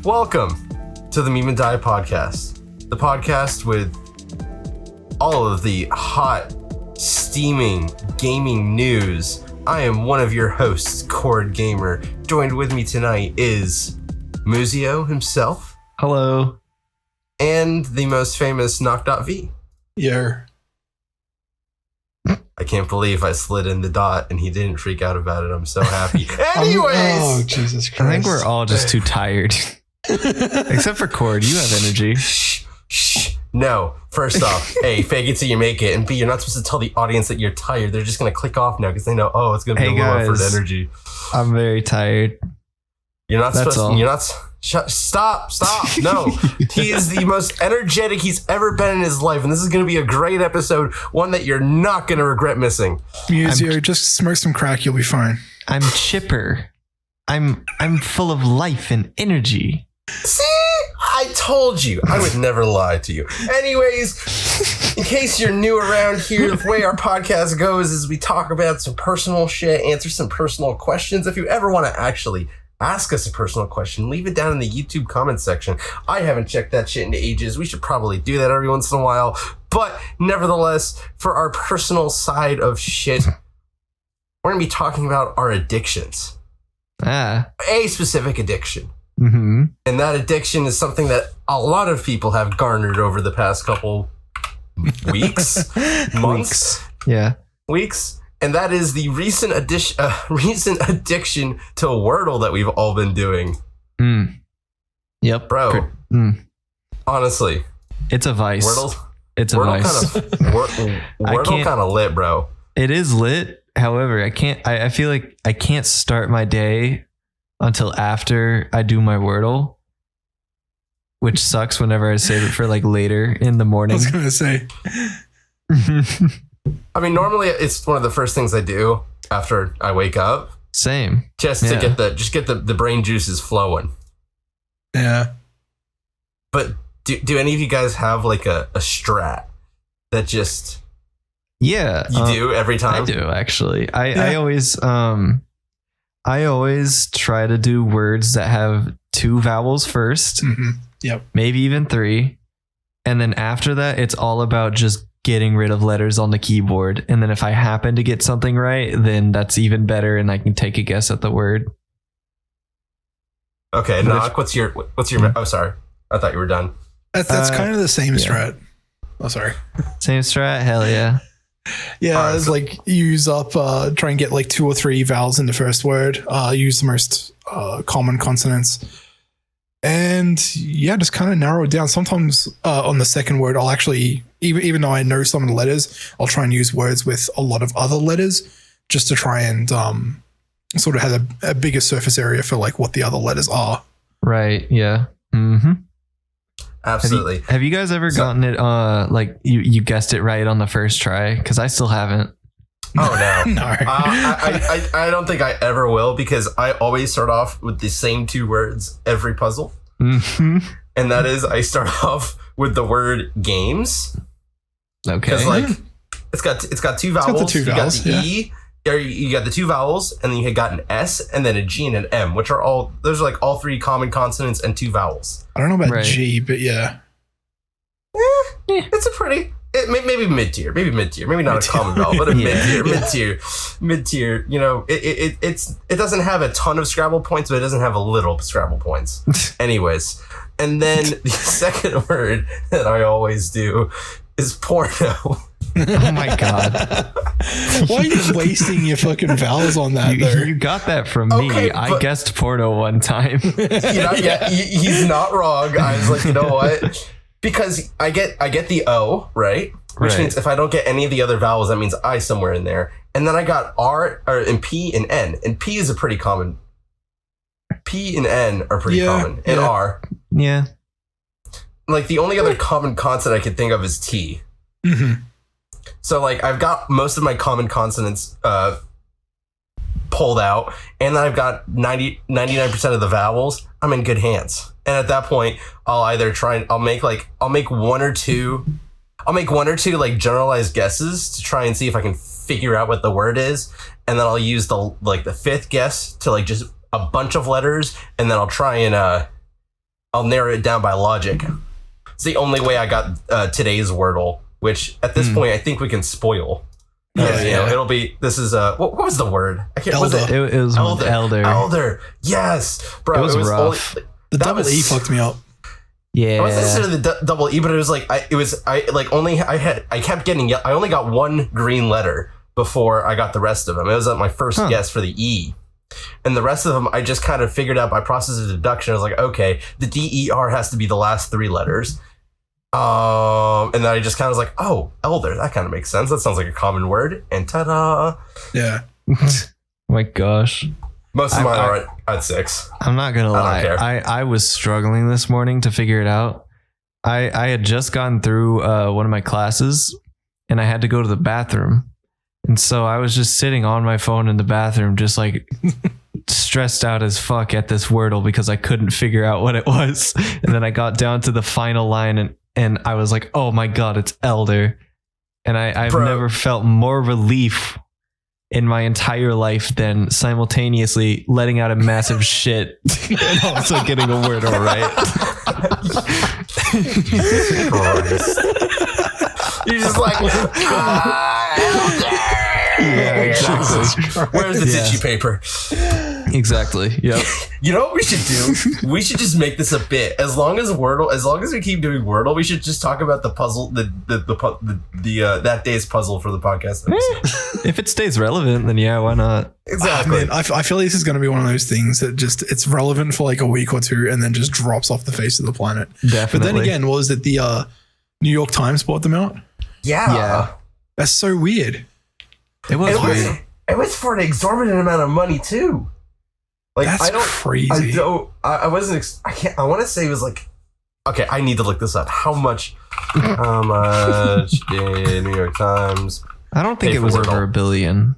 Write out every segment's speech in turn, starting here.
Welcome to the Meme and Die podcast, the podcast with all of the hot, steaming gaming news. I am one of your hosts, Cord Gamer. Joined with me tonight is Muzio himself. Hello. And the most famous Noc.V. Yeah. I can't believe I slid in the dot and he didn't freak out about it. I'm so happy. Anyways. Oh, Jesus Christ. I think we're all just too tired. Except for Cord, you have energy. Shh. No. First off, A, fake it till you make it. And B, you're not supposed to tell the audience that you're tired. They're just going to click off now because they know, oh, it's going to be a low effort energy. I'm very tired. You're not That's supposed all. to. You're not. Stop. No. He is the most energetic he's ever been in his life. And this is going to be a great episode. One that you're not going to regret missing. Muzio, just smoke some crack. You'll be fine. I'm chipper. I'm full of life and energy. See? I told you. I would never lie to you. Anyways, in case you're new around here, the way our podcast goes is we talk about some personal shit, answer some personal questions. If you ever want to actually ask us a personal question, leave it down in the YouTube comment section. I haven't checked that shit in ages. We should probably do that every once in a while. But nevertheless, for our personal side of shit, we're going to be talking about our addictions. A specific addiction. Mm-hmm. And that addiction is something that a lot of people have garnered over the past couple weeks, months, weeks. And that is the recent addiction to Wordle that we've all been doing. Yep. Bro, honestly. It's a vice. It's a vice. Wordle kind of lit, bro. It is lit. However, I feel like I can't start my day until after I do my Wordle, which sucks whenever I save it for like later in the morning. I was going to say. I mean, normally it's one of the first things I do after I wake up. Same. Just to get the brain juices flowing. Yeah. But do any of you guys have like a strat that just you do every time? I do actually. I always try to do words that have 2 vowels first. Mm-hmm. Yep. Maybe even 3. And then after that, it's all about just getting rid of letters on the keyboard. And then if I happen to get something right, then that's even better and I can take a guess at the word. Okay, Noc, what's your oh, sorry. I thought you were done. That's kind of the same strat. Oh, sorry. Same strat? Hell yeah. Yeah, it's like use up, try and get like 2 or 3 vowels in the first word. Use the most common consonants. And yeah, just kind of narrow it down. Sometimes on the second word, I'll actually, even though I know some of the letters, I'll try and use words with a lot of other letters just to try and sort of have a bigger surface area for like what the other letters are. Right, yeah. Mm-hmm. Absolutely. Have you guys ever gotten it like you guessed it right on the first try? Because I still haven't. Oh no. No. I don't think I ever will because I always start off with the same 2 words every puzzle. Mm-hmm. And that is I start off with the word games. Okay. Because like it's got 2 vowels. It's got the 2 vowels. You got the E, or you got the 2 vowels, and then you got an S and then a G and an M, which are all 3 common consonants and 2 vowels. I don't know about G, but yeah. It's a pretty maybe mid-tier, maybe not a common vowel, but a mid-tier. You know, it doesn't have a ton of Scrabble points, but it doesn't have a little Scrabble points. Anyways, and then the second word that I always do is porno. Oh my god. Why are you wasting your fucking vowels on that? You got that from me. I guessed porno one time. He's not wrong. I was like, you know what? Because I get the O, right? Which means if I don't get any of the other vowels, that means I somewhere in there. And then I got R and P and N. And P is a pretty common. P and N are pretty common. And R. Yeah. Like the only other common consonant I can think of is T. Mm-hmm. So like I've got most of my common consonants pulled out, and then I've got 99% of the vowels. I'm in good hands. And at that point, I'll make one or two like generalized guesses to try and see if I can figure out what the word is, and then I'll use the 5th guess to like just a bunch of letters, and then I'll try and I'll narrow it down by logic. It's the only way I got today's Wordle, which at this point I think we can spoil. It'll be. This is what was the word? I can't. Elder. It was elder. Elder. Yes, bro. It was rough. The double E fucked me up. Yeah. I wasn't necessarily the double E, but it was like I kept getting. I only got one green letter before I got the rest of them. It was my first guess for the E. And the rest of them, I just kind of figured out by process of deduction. I was like, okay, the DER has to be the last 3 letters. And then I just kind of was like, oh, elder. That kind of makes sense. That sounds like a common word. And ta-da. Yeah. My gosh. Most of mine are at 6. I'm not going to lie. I was struggling this morning to figure it out. I had just gotten through one of my classes and I had to go to the bathroom. And so I was just sitting on my phone in the bathroom, just like stressed out as fuck at this Wordle because I couldn't figure out what it was. And then I got down to the final line and I was like, oh my God, it's elder. And I've never felt more relief in my entire life than simultaneously letting out a massive shit and also getting a Wordle right. You're just like, elder. Yeah, exactly. Where's the tissue paper? Exactly. Yep. You know what we should do? We should just make this a bit. As long as we keep doing Wordle, we should just talk about the puzzle, the that day's puzzle for the podcast episode. If it stays relevant, then yeah, why not? Exactly. Man, I feel like this is going to be one of those things that just it's relevant for like a week or two and then just drops off the face of the planet. Definitely. But then again, what was it? The New York Times bought them out. Yeah. That's so weird. It was weird. It was for an exorbitant amount of money too. Like That's crazy. I wasn't. I can't. I want to say it was like. Okay, I need to look this up. How much? How much did New York Times? I don't think it was over $1 billion.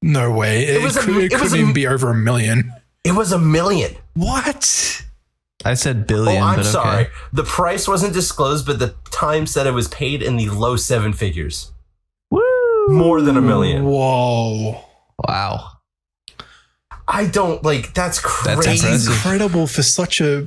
No way. It couldn't even be over $1 million. It was $1 million. What? I said billion. Oh, I'm but sorry. Okay. The price wasn't disclosed, but the Times said it was paid in the low 7 figures. Woo! More than $1 million. Whoa. Wow. I don't like. That's crazy. That's incredible for such a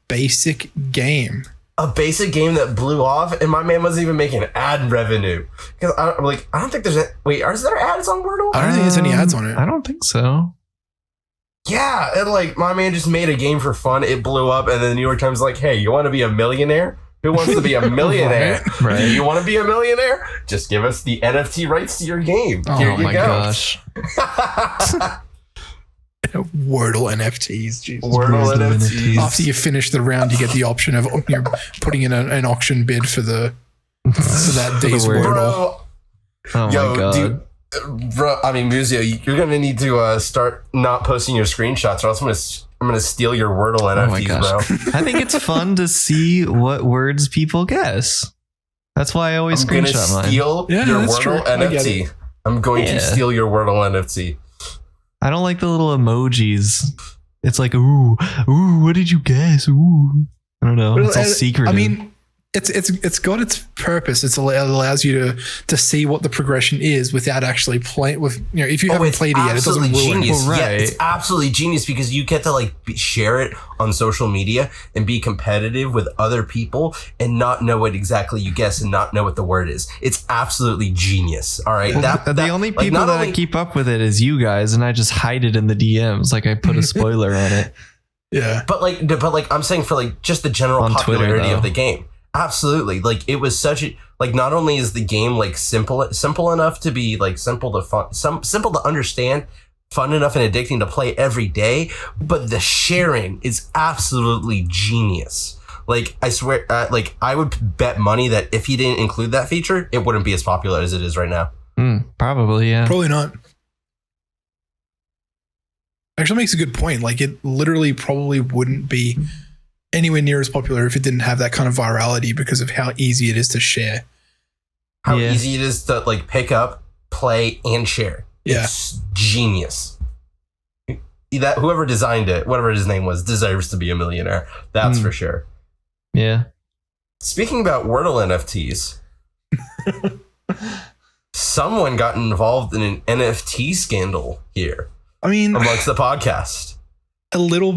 basic game. A basic game that blew off, and my man wasn't even making ad revenue. Because I don't think there's. Is there ads on Wordle? I don't think there's any ads on it. I don't think so. Yeah, and like my man just made a game for fun. It blew up, and then the New York Times was like, "Hey, you want to be a millionaire? Who wants to be a millionaire? Right. Do you want to be a millionaire? Just give us the NFT rights to your game. Here you my go." Gosh. Wordle NFTs. Jesus. Wordle NFTs. After you finish the round, you get the option of you're putting in an auction bid for that day's word. Wordle. Oh my God. Dude, bro, I mean, Muzio, you're gonna need to start not posting your screenshots, or else I'm gonna steal your Wordle NFTs, bro. I think it's fun to see what words people guess. That's why I always screenshot mine. Steal your Wordle NFT. I'm going to steal your Wordle NFT. I don't like the little emojis. It's like, ooh, what did you guess? Ooh. I don't know. It's all secretive. I mean, it's got its purpose. It allows you to see what the progression is without actually playing with, if you haven't played it yet, it doesn't ruin it. Well, right. Yeah, it's absolutely genius because you get to share it on social media and be competitive with other people and not know what exactly you guess and not know what the word is. It's absolutely genius. All right. The only people that I keep up with it is you guys, and I just hide it in the DMs. Like I put a spoiler on it. Yeah. But I'm saying for just the general on popularity Twitter, of the game. Absolutely. It was such a not only is the game simple enough to be simple to understand, fun enough and addicting to play every day, but the sharing is absolutely genius. I swear, I would bet money that if he didn't include that feature, it wouldn't be as popular as it is right now. Probably, yeah. Probably not. Actually makes a good point. It literally probably wouldn't be anywhere near as popular if it didn't have that kind of virality because of how easy it is to share. How easy it is to pick up, play, and share. Yeah. It's genius. That whoever designed it, whatever his name was, deserves to be a millionaire. That's for sure. Yeah. Speaking about Wordle NFTs, someone got involved in an NFT scandal here. I mean, amongst the podcast. A little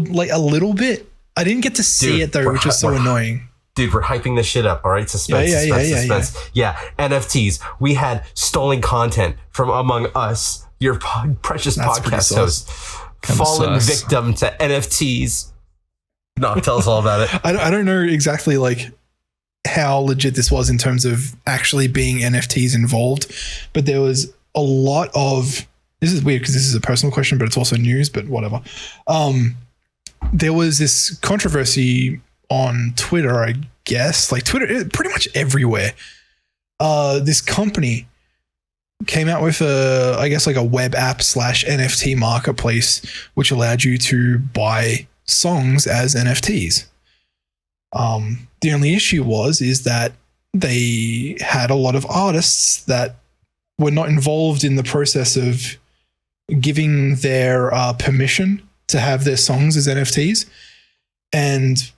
bit. I didn't get to see it though, which was so annoying. Dude, we're hyping this shit up, all right? Suspense. Yeah, NFTs. We had stolen content from among us, your precious podcast hosts, fallen victim to NFTs. No, tell us all about it. I don't know exactly like how legit this was in terms of actually being NFTs involved, but there was a lot of, this is weird because this is a personal question, but it's also news, but whatever. There was this controversy on Twitter, I guess, like Twitter, pretty much everywhere. This company came out with I guess like a web app / NFT marketplace, which allowed you to buy songs as NFTs. The only issue is that they had a lot of artists that were not involved in the process of giving their permission to have their songs as NFTs. And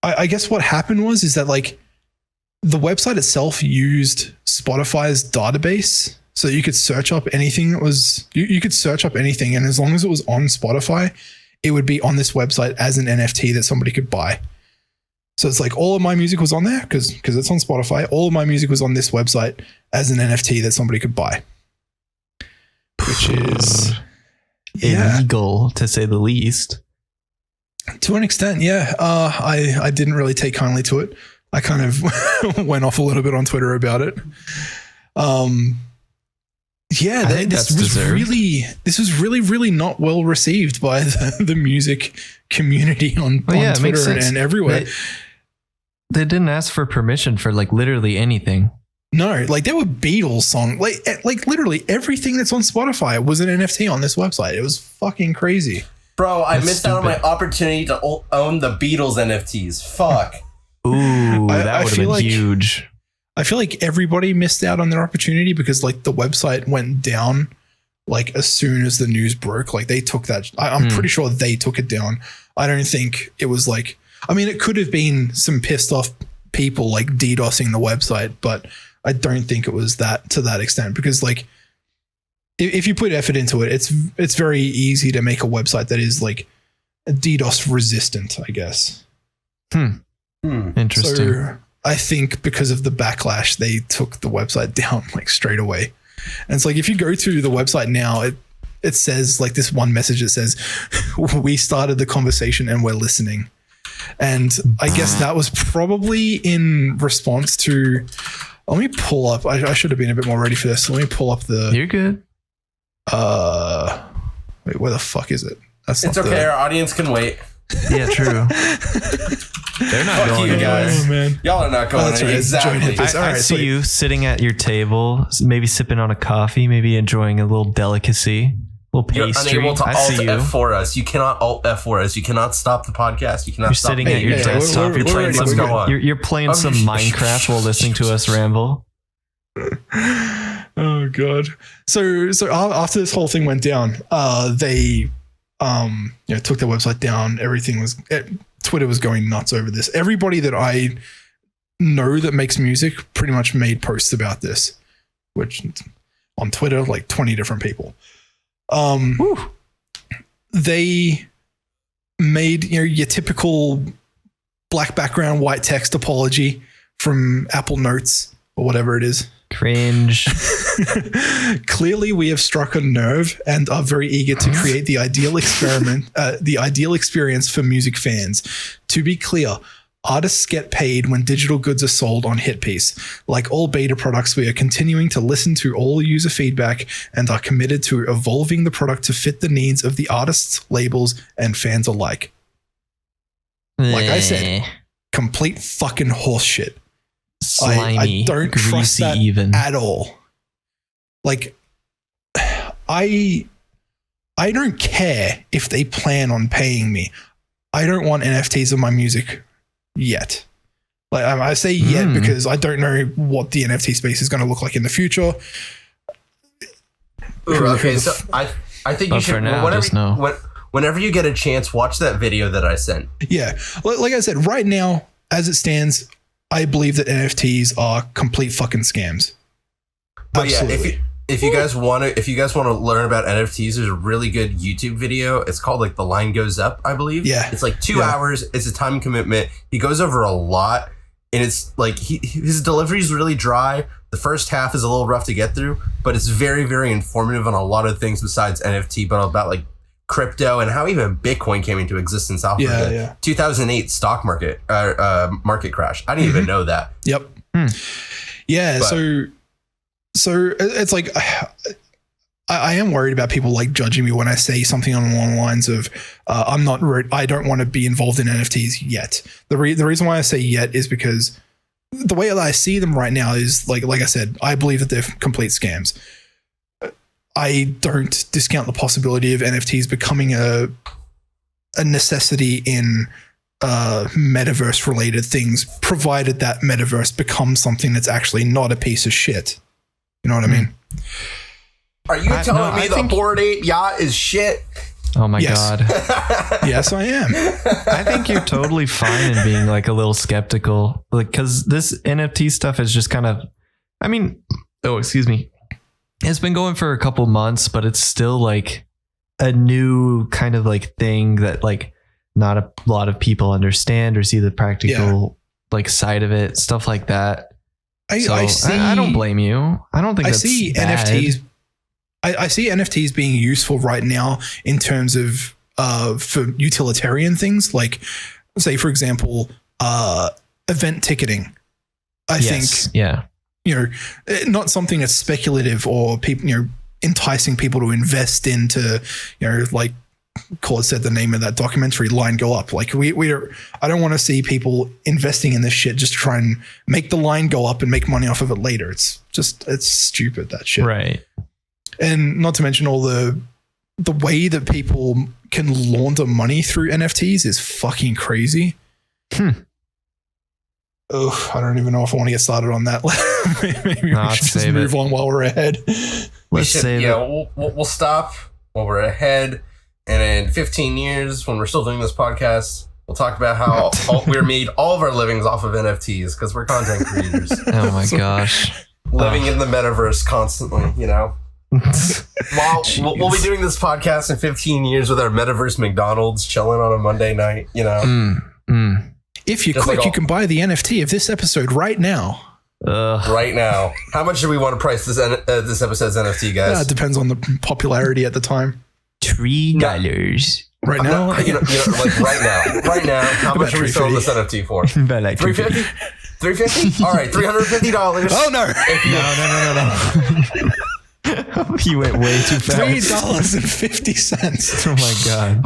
I guess what happened is that like the website itself used Spotify's database. So you could search up anything that was, you could search up anything. And as long as it was on Spotify, it would be on this website as an NFT that somebody could buy. So it's like all of my music was on there because it's on Spotify. All of my music was on this website as an NFT that somebody could buy. Which is illegal to say the least. To an extent, yeah. I didn't really take kindly to it. I kind of went off a little bit on Twitter about it. This was really not well received by the music community on Twitter and everywhere. They didn't ask for permission for like literally anything. No, like there were Beatles songs, like literally everything that's on Spotify was an NFT on this website. It was fucking crazy. Bro, I missed out on my opportunity to own the Beatles NFTs. Fuck. Ooh, that would have been huge. I feel like everybody missed out on their opportunity because like the website went down like as soon as the news broke. Like they took that. I'm pretty sure they took it down. I don't think it was like, I mean, it could have been some pissed off people like DDoSing the website, but I don't think it was that to that extent because like if you put effort into it, it's very easy to make a website that is like DDoS resistant, I guess. Interesting. So I think because of the backlash, they took the website down like straight away. And it's like, if you go to the website now, it says like this one message that says, we started the conversation and we're listening. And I guess that was probably in response to, let me pull up. I should have been a bit more ready for this. Let me pull up the. You're good. Wait, where the fuck is it? It's okay. Our audience can wait. Yeah, true. They're not going, you guys. Oh, man. Y'all are not going. That's right. Exactly. I see you sitting at your table, maybe sipping on a coffee, maybe enjoying a little delicacy, little pastry. You're unable to Alt F for us. You cannot Alt F for us. You cannot stop the podcast. You cannot. You're stop sitting at your desktop. You're playing some. You're playing some Minecraft while listening to us ramble. Oh god. So after this whole thing went down, they took their website down. Everything was Twitter was going nuts over this. Everybody that I know that makes music pretty much made posts about this, which on Twitter, like 20 different people. They made your typical black background, white text apology from Apple Notes or whatever it is. Cringe. Clearly, we have struck a nerve and are very eager to create the ideal experience for music fans. To be clear, artists get paid when digital goods are sold on Hitpiece. Like all beta products, we are continuing to listen to all user feedback and are committed to evolving the product to fit the needs of the artists, labels, and fans alike. Like I said, complete fucking horseshit. Slimy, I don't trust that even at all. Like, I don't care if they plan on paying me. I don't want NFTs of my music yet. Like I say yet because I don't know what the NFT space is going to look like in the future. Okay, so I think you should. Now, whenever you get a chance, watch that video that I sent. Yeah, like I said, right now, as it stands, I believe that NFTs are complete fucking scams. But absolutely. Yeah, If you guys want to learn about NFTs, there's a really good YouTube video. It's called like The Line Goes Up, I believe. Yeah. It's like 2 hours. It's a time commitment. He goes over a lot, and it's like his delivery is really dry. The first half is a little rough to get through, but it's very, very informative on a lot of things besides NFT, but about like crypto and how even Bitcoin came into existence off of the 2008 stock market market crash. I didn't even know that. Yep. Yeah. But, so it's like I am worried about people like judging me when I say something along the lines of I don't want to be involved in NFTs yet. The reason why I say yet is because the way that I see them right now is like I said, I believe that they're complete scams. I don't discount the possibility of NFTs becoming a necessity in metaverse related things, provided that metaverse becomes something that's actually not a piece of shit. You know what I mean? Are you telling me the Bored Ape yacht is shit? Oh my God. Yes, I am. I think you're totally fine in being like a little skeptical, like, because this NFT stuff is just kind of, I mean, excuse me. It's been going for a couple months, but it's still like a new kind of like thing that like not a lot of people understand or see the practical like side of it, stuff like that. I don't blame you. I don't think that's bad. NFTs. I see NFTs being useful right now in terms of for utilitarian things, like say, for example, event ticketing. I think, not something that's speculative or people, enticing people to invest into, like Claude said, the name of that documentary, Line Go Up. Like I don't want to see people investing in this shit just to try and make the line go up and make money off of it later. It's stupid, that shit. Right. And not to mention all the way that people can launder money through NFTs is fucking crazy. Oh, I don't even know if I want to get started on that. Maybe we should just move on while we're ahead. We'll stop while we're ahead. And in 15 years, when we're still doing this podcast, we'll talk about how we're made all of our livings off of NFTs because we're content creators. Oh my gosh. Living in the metaverse constantly, We'll be doing this podcast in 15 years with our metaverse McDonald's chilling on a Monday night, If you click, you can buy the NFT of this episode right now. Right now. How much do we want to price this episode's NFT, guys? It depends on the popularity at the time. $3. Right now? Right now, how much are we selling this NFT for? About like $350? $350? All right, $350. Oh, no. No. You went way too fast. $3.50. Oh my God.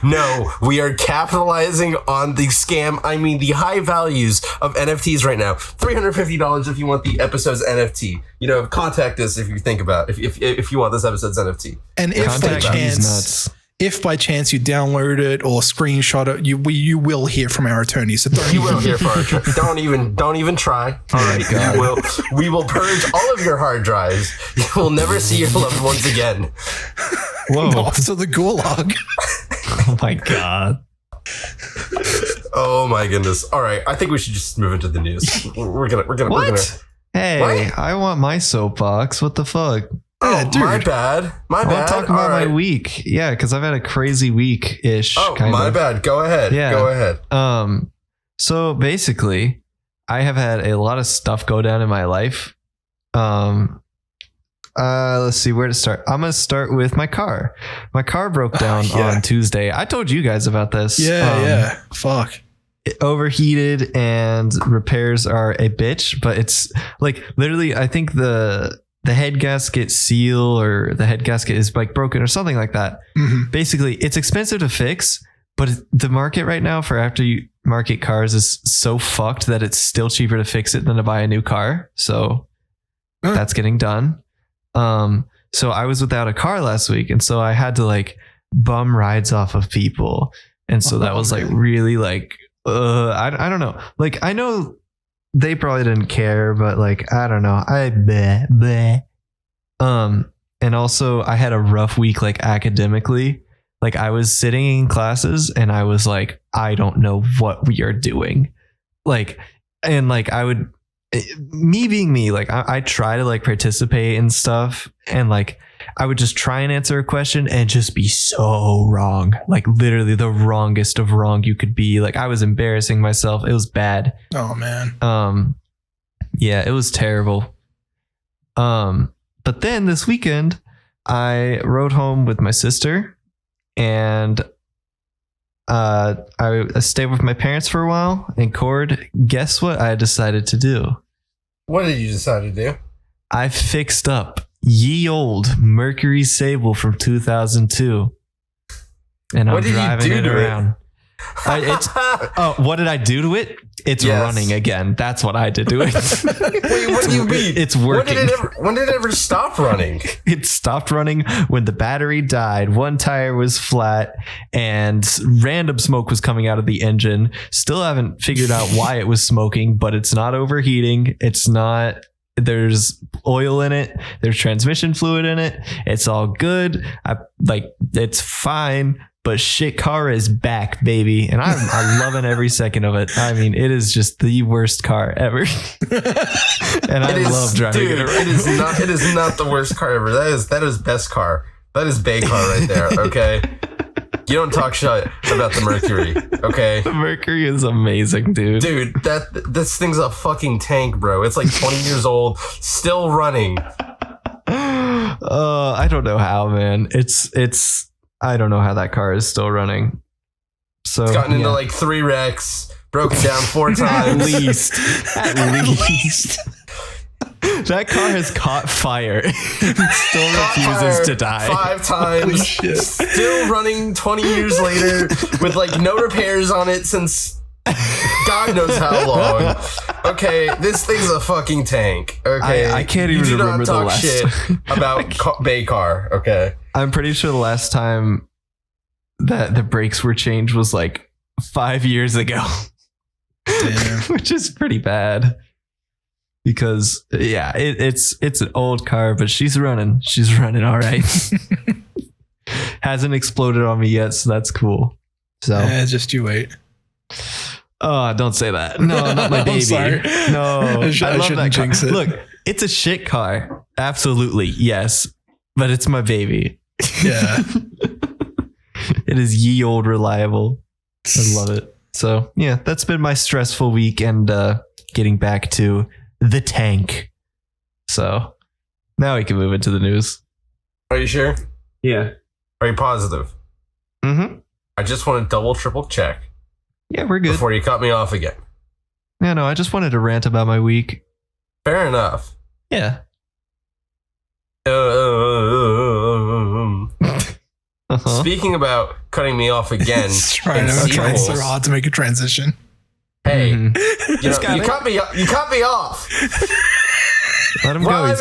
No. We are capitalizing on the scam. I mean, the high values of NFTs right now. $350 if you want the episode's NFT. Contact us if you think about if you want this episode's NFT. And if by chance you download it or screenshot it, you will hear from our attorney. So you will hear from our attorney. Don't even try. All right, we will purge all of your hard drives. You will never see your loved ones again. Whoa! Off to the gulag. Oh my God. Oh my goodness! All right, I think we should just move into the news. We're gonna. Hey, what? I want my soapbox. What the fuck? Oh, dude. My bad. I want to talk about my week. Yeah, because I've had a crazy week-ish. Oh, my bad. Go ahead. Yeah. Go ahead. So basically, I have had a lot of stuff go down in my life. Let's see where to start. I'm going to start with my car. My car broke down on Tuesday. I told you guys about this. Yeah. Fuck. It overheated and repairs are a bitch, but it's like literally, I think the head gasket seal or the head gasket is like broken or something like that. Mm-hmm. Basically, it's expensive to fix, but the market right now for aftermarket cars is so fucked that it's still cheaper to fix it than to buy a new car. So that's getting done. So I was without a car last week, and so I had to like bum rides off of people. And so that was like really like, I don't know. Like, I know they probably didn't care, but like, I don't know. And also I had a rough week, like academically. Like I was sitting in classes and I was like, I don't know what we are doing. Like, and like I would me being me, like I try to like participate in stuff, and like I would just try and answer a question and just be so wrong, like literally the wrongest of wrong you could be. Like I was embarrassing myself. It was bad. Oh man. Yeah, it was terrible. But then this weekend I rode home with my sister, and I stayed with my parents for a while. And Cord, guess what I decided to do? What did you decide to do? I fixed up ye old Mercury Sable from 2002, and I'm driving it around. What did I do to it? It's running again. That's what I did to it. Wait, what do you mean? It's working. When did it ever stop running? It stopped running when the battery died. One tire was flat and random smoke was coming out of the engine. Still haven't figured out why it was smoking, but it's not overheating. It's not. There's oil in it. There's transmission fluid in it. It's all good. It's fine. But shit car is back, baby. And I'm loving every second of it. I mean, it is just the worst car ever. And I love driving it around. It is not the worst car ever. That is best car. That is Bay car right there, okay? You don't talk shit about the Mercury, okay? The Mercury is amazing, dude. Dude, this thing's a fucking tank, bro. It's like 20 years old, still running. I don't know how, man. I don't know how that car is still running. So it's gotten into like 3 wrecks, broken down 4 times. At least. That car has caught fire. It still refuses to die. 5 times. Still running 20 years later with like no repairs on it since God knows how long. Okay, this thing's a fucking tank. Okay, I can't even remember the last shit about Bay car. Okay, I'm pretty sure the last time that the brakes were changed was like 5 years ago. Damn. Which is pretty bad. Because yeah, it's an old car, but she's running all right. Hasn't exploded on me yet, so that's cool. So just you wait. Oh, don't say that. No, not my baby. Sorry. No, I love that car. Jinx it. Look, it's a shit car. Absolutely, yes, but it's my baby. Yeah, it is ye old reliable. I love it. So yeah, that's been my stressful week, and getting back to the tank. So now we can move into the news. Are you sure? Yeah. Are you positive? Mm-hmm. I just want to double, triple check. Yeah, we're good. Before you cut me off again. Yeah, no, I just wanted to rant about my week. Fair enough. Yeah. Speaking about cutting me off again, trying so hard to make a transition. Hey, you cut me off. Let him go. He's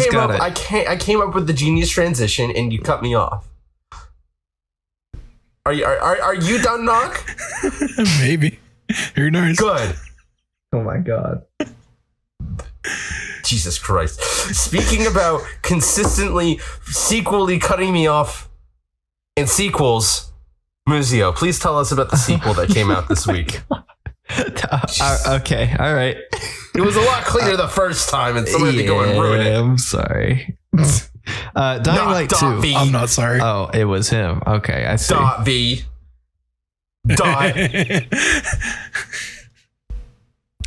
got it. I came up with the genius transition, and you cut me off. Are you done, Noc? Maybe. Who knows? Good. Oh my god. Jesus Christ. Speaking about consistently sequely cutting me off in sequels, Muzio, please tell us about the sequel that came out this week. Okay, all right. It was a lot clearer the first time, and someone had to go and ruin it. I'm sorry. Dying Light 2. V. I'm not sorry. Oh, it was him. Okay, I see. .V.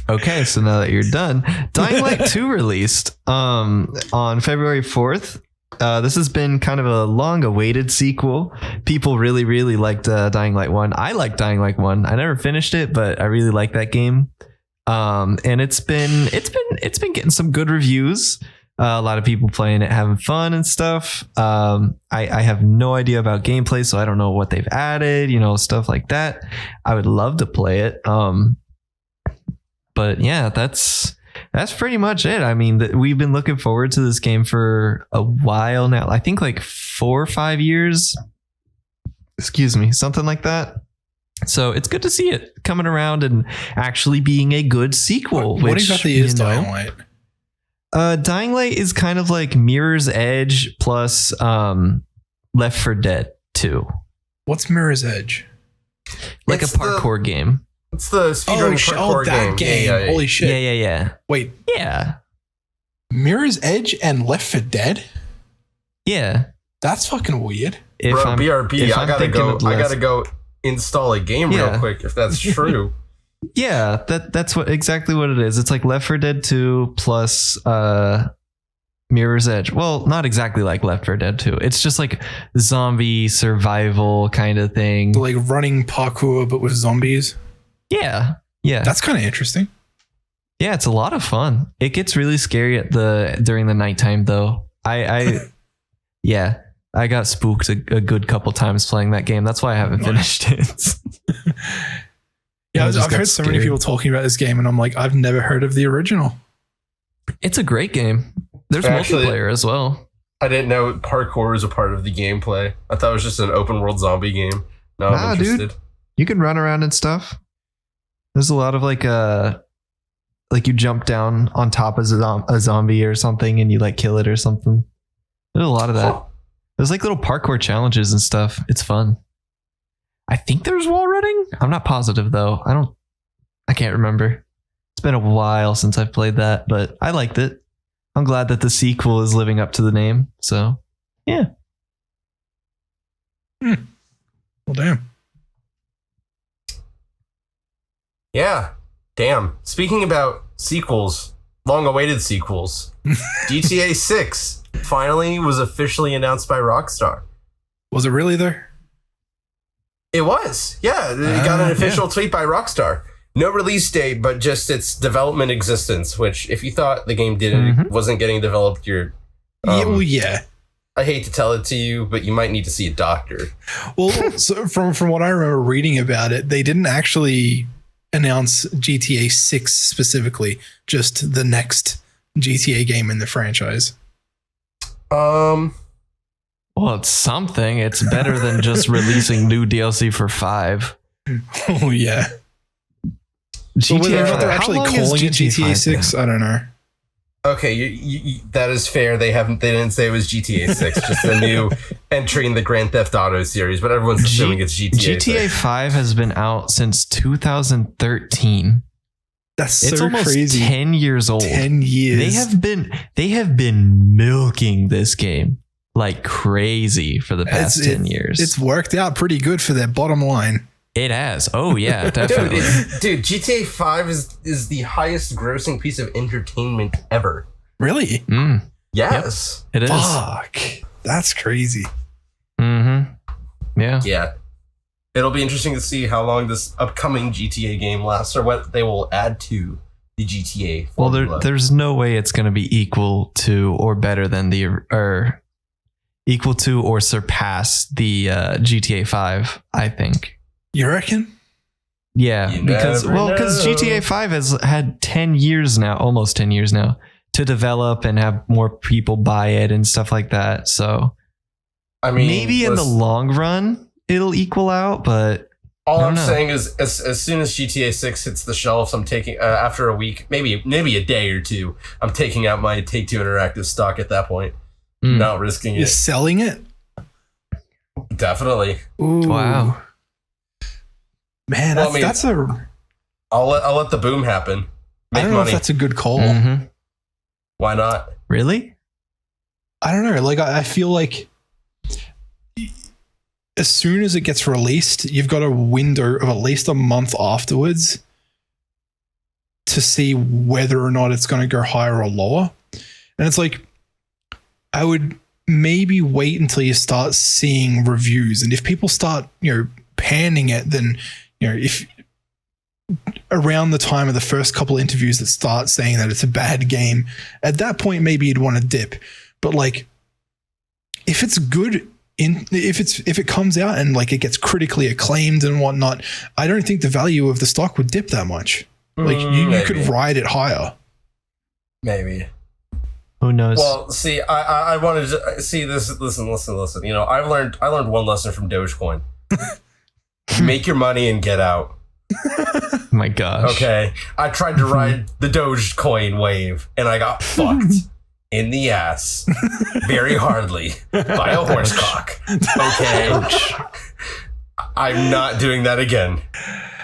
Okay, so now that you're done, Dying Light 2 released on February 4th. This has been kind of a long-awaited sequel. People really, really liked Dying Light 1. I liked Dying Light 1. I never finished it, but I really like that game. And it's been getting some good reviews. A lot of people playing it, having fun and stuff. I have no idea about gameplay, so I don't know what they've added, stuff like that. I would love to play it. But yeah, that's pretty much it. I mean, we've been looking forward to this game for a while now. I think like 4 or 5 years. Excuse me, something like that. So it's good to see it coming around and actually being a good sequel. What exactly is Dying Light? Dying Light is kind of like Mirror's Edge plus Left 4 Dead 2. What's Mirror's Edge? Like it's a parkour game. It's the speedrunning parkour that game. Yeah. Holy shit. Yeah. Wait, Yeah. Mirror's Edge and Left 4 Dead? Yeah. That's fucking weird. Bro, BRB, I gotta go install a game real quick if that's true. Yeah, that's exactly what it is. It's like Left 4 Dead 2 plus Mirror's Edge. Well, not exactly like Left 4 Dead 2. It's just like zombie survival kind of thing. Like running parkour, but with zombies. Yeah. That's kind of interesting. Yeah, it's a lot of fun. It gets really scary during the nighttime though. I got spooked a good couple times playing that game. That's why I haven't finished it. Yeah, I've heard so many people talking about this game, and I'm like, I've never heard of the original. It's a great game. There's multiplayer as well. I didn't know parkour was a part of the gameplay. I thought it was just an open world zombie game. No, I'm interested. Dude, you can run around and stuff. There's a lot of like you jump down on top of a zombie or something and you like kill it or something. There's a lot of that. There's like little parkour challenges and stuff. It's fun. I think there's wall running. I'm not positive though. I can't remember. It's been a while since I've played that, but I liked it. I'm glad that the sequel is living up to the name. So, yeah. Well, damn. Yeah, damn. Speaking about sequels, long-awaited sequels, GTA 6 finally was officially announced by Rockstar. Was it really there? It was. Yeah, it got an official tweet by Rockstar. No release date, but just its development existence, which if you thought the game wasn't getting developed, you're... yeah. I hate to tell it to you, but you might need to see a doctor. Well, so from what I remember reading about it, they didn't actually announce GTA 6 specifically, just the next GTA game in the franchise. Well, it's something. It's better than just releasing new DLC for 5. Oh, yeah. GTA, they're actually calling it GTA 6. I don't know. Okay, you, that is fair. They didn't say it was GTA 6, just a new entry in the Grand Theft Auto series, but everyone's assuming it's GTA 6. GTA 5 has been out since 2013. That's so it's almost crazy. 10 years old. 10 years. They have been milking this game like crazy for the past 10 years. It's worked out pretty good for their bottom line. It has. Oh yeah, definitely. Dude, GTA 5 is the highest grossing piece of entertainment ever. Really? Yes. Yep, it is. Fuck. That's crazy. Mm-hmm. Yeah. Yeah. It'll be interesting to see how long this upcoming GTA game lasts or what they will add to the GTA formula. Well, there's no way it's going to be equal to or better than equal to or surpass the GTA 5, I think. You reckon? Yeah, because GTA 5 has had 10 years now, almost 10 years now, to develop and have more people buy it and stuff like that. So, I mean, maybe in the long run it'll equal out, but all I'm saying is, as soon as GTA 6 hits the shelves, I'm taking after a week, maybe a day or two, I'm taking out my Take-Two Interactive stock at that point, not risking it. You're selling it? Definitely. Ooh. Wow. Man, I'll let the boom happen. I don't know if that's a good call. Mm-hmm. Why not? Really? I don't know. Like, I feel like as soon as it gets released, you've got a window of at least a month afterwards to see whether or not it's going to go higher or lower. And it's like, I would maybe wait until you start seeing reviews. And if people start, panning it, then, if around the time of the first couple of interviews that start saying that it's a bad game, at that point, maybe you'd want to dip. But like, if it's good, if it comes out and like it gets critically acclaimed and whatnot, I don't think the value of the stock would dip that much. Like you could ride it higher. Maybe. Who knows? Well, see, I wanted to see this. Listen. I learned one lesson from Dogecoin. Make your money and get out. My gosh. Okay. I tried to ride the Dogecoin wave and I got fucked in the ass very hardly by a horsecock. Okay. I'm not doing that again.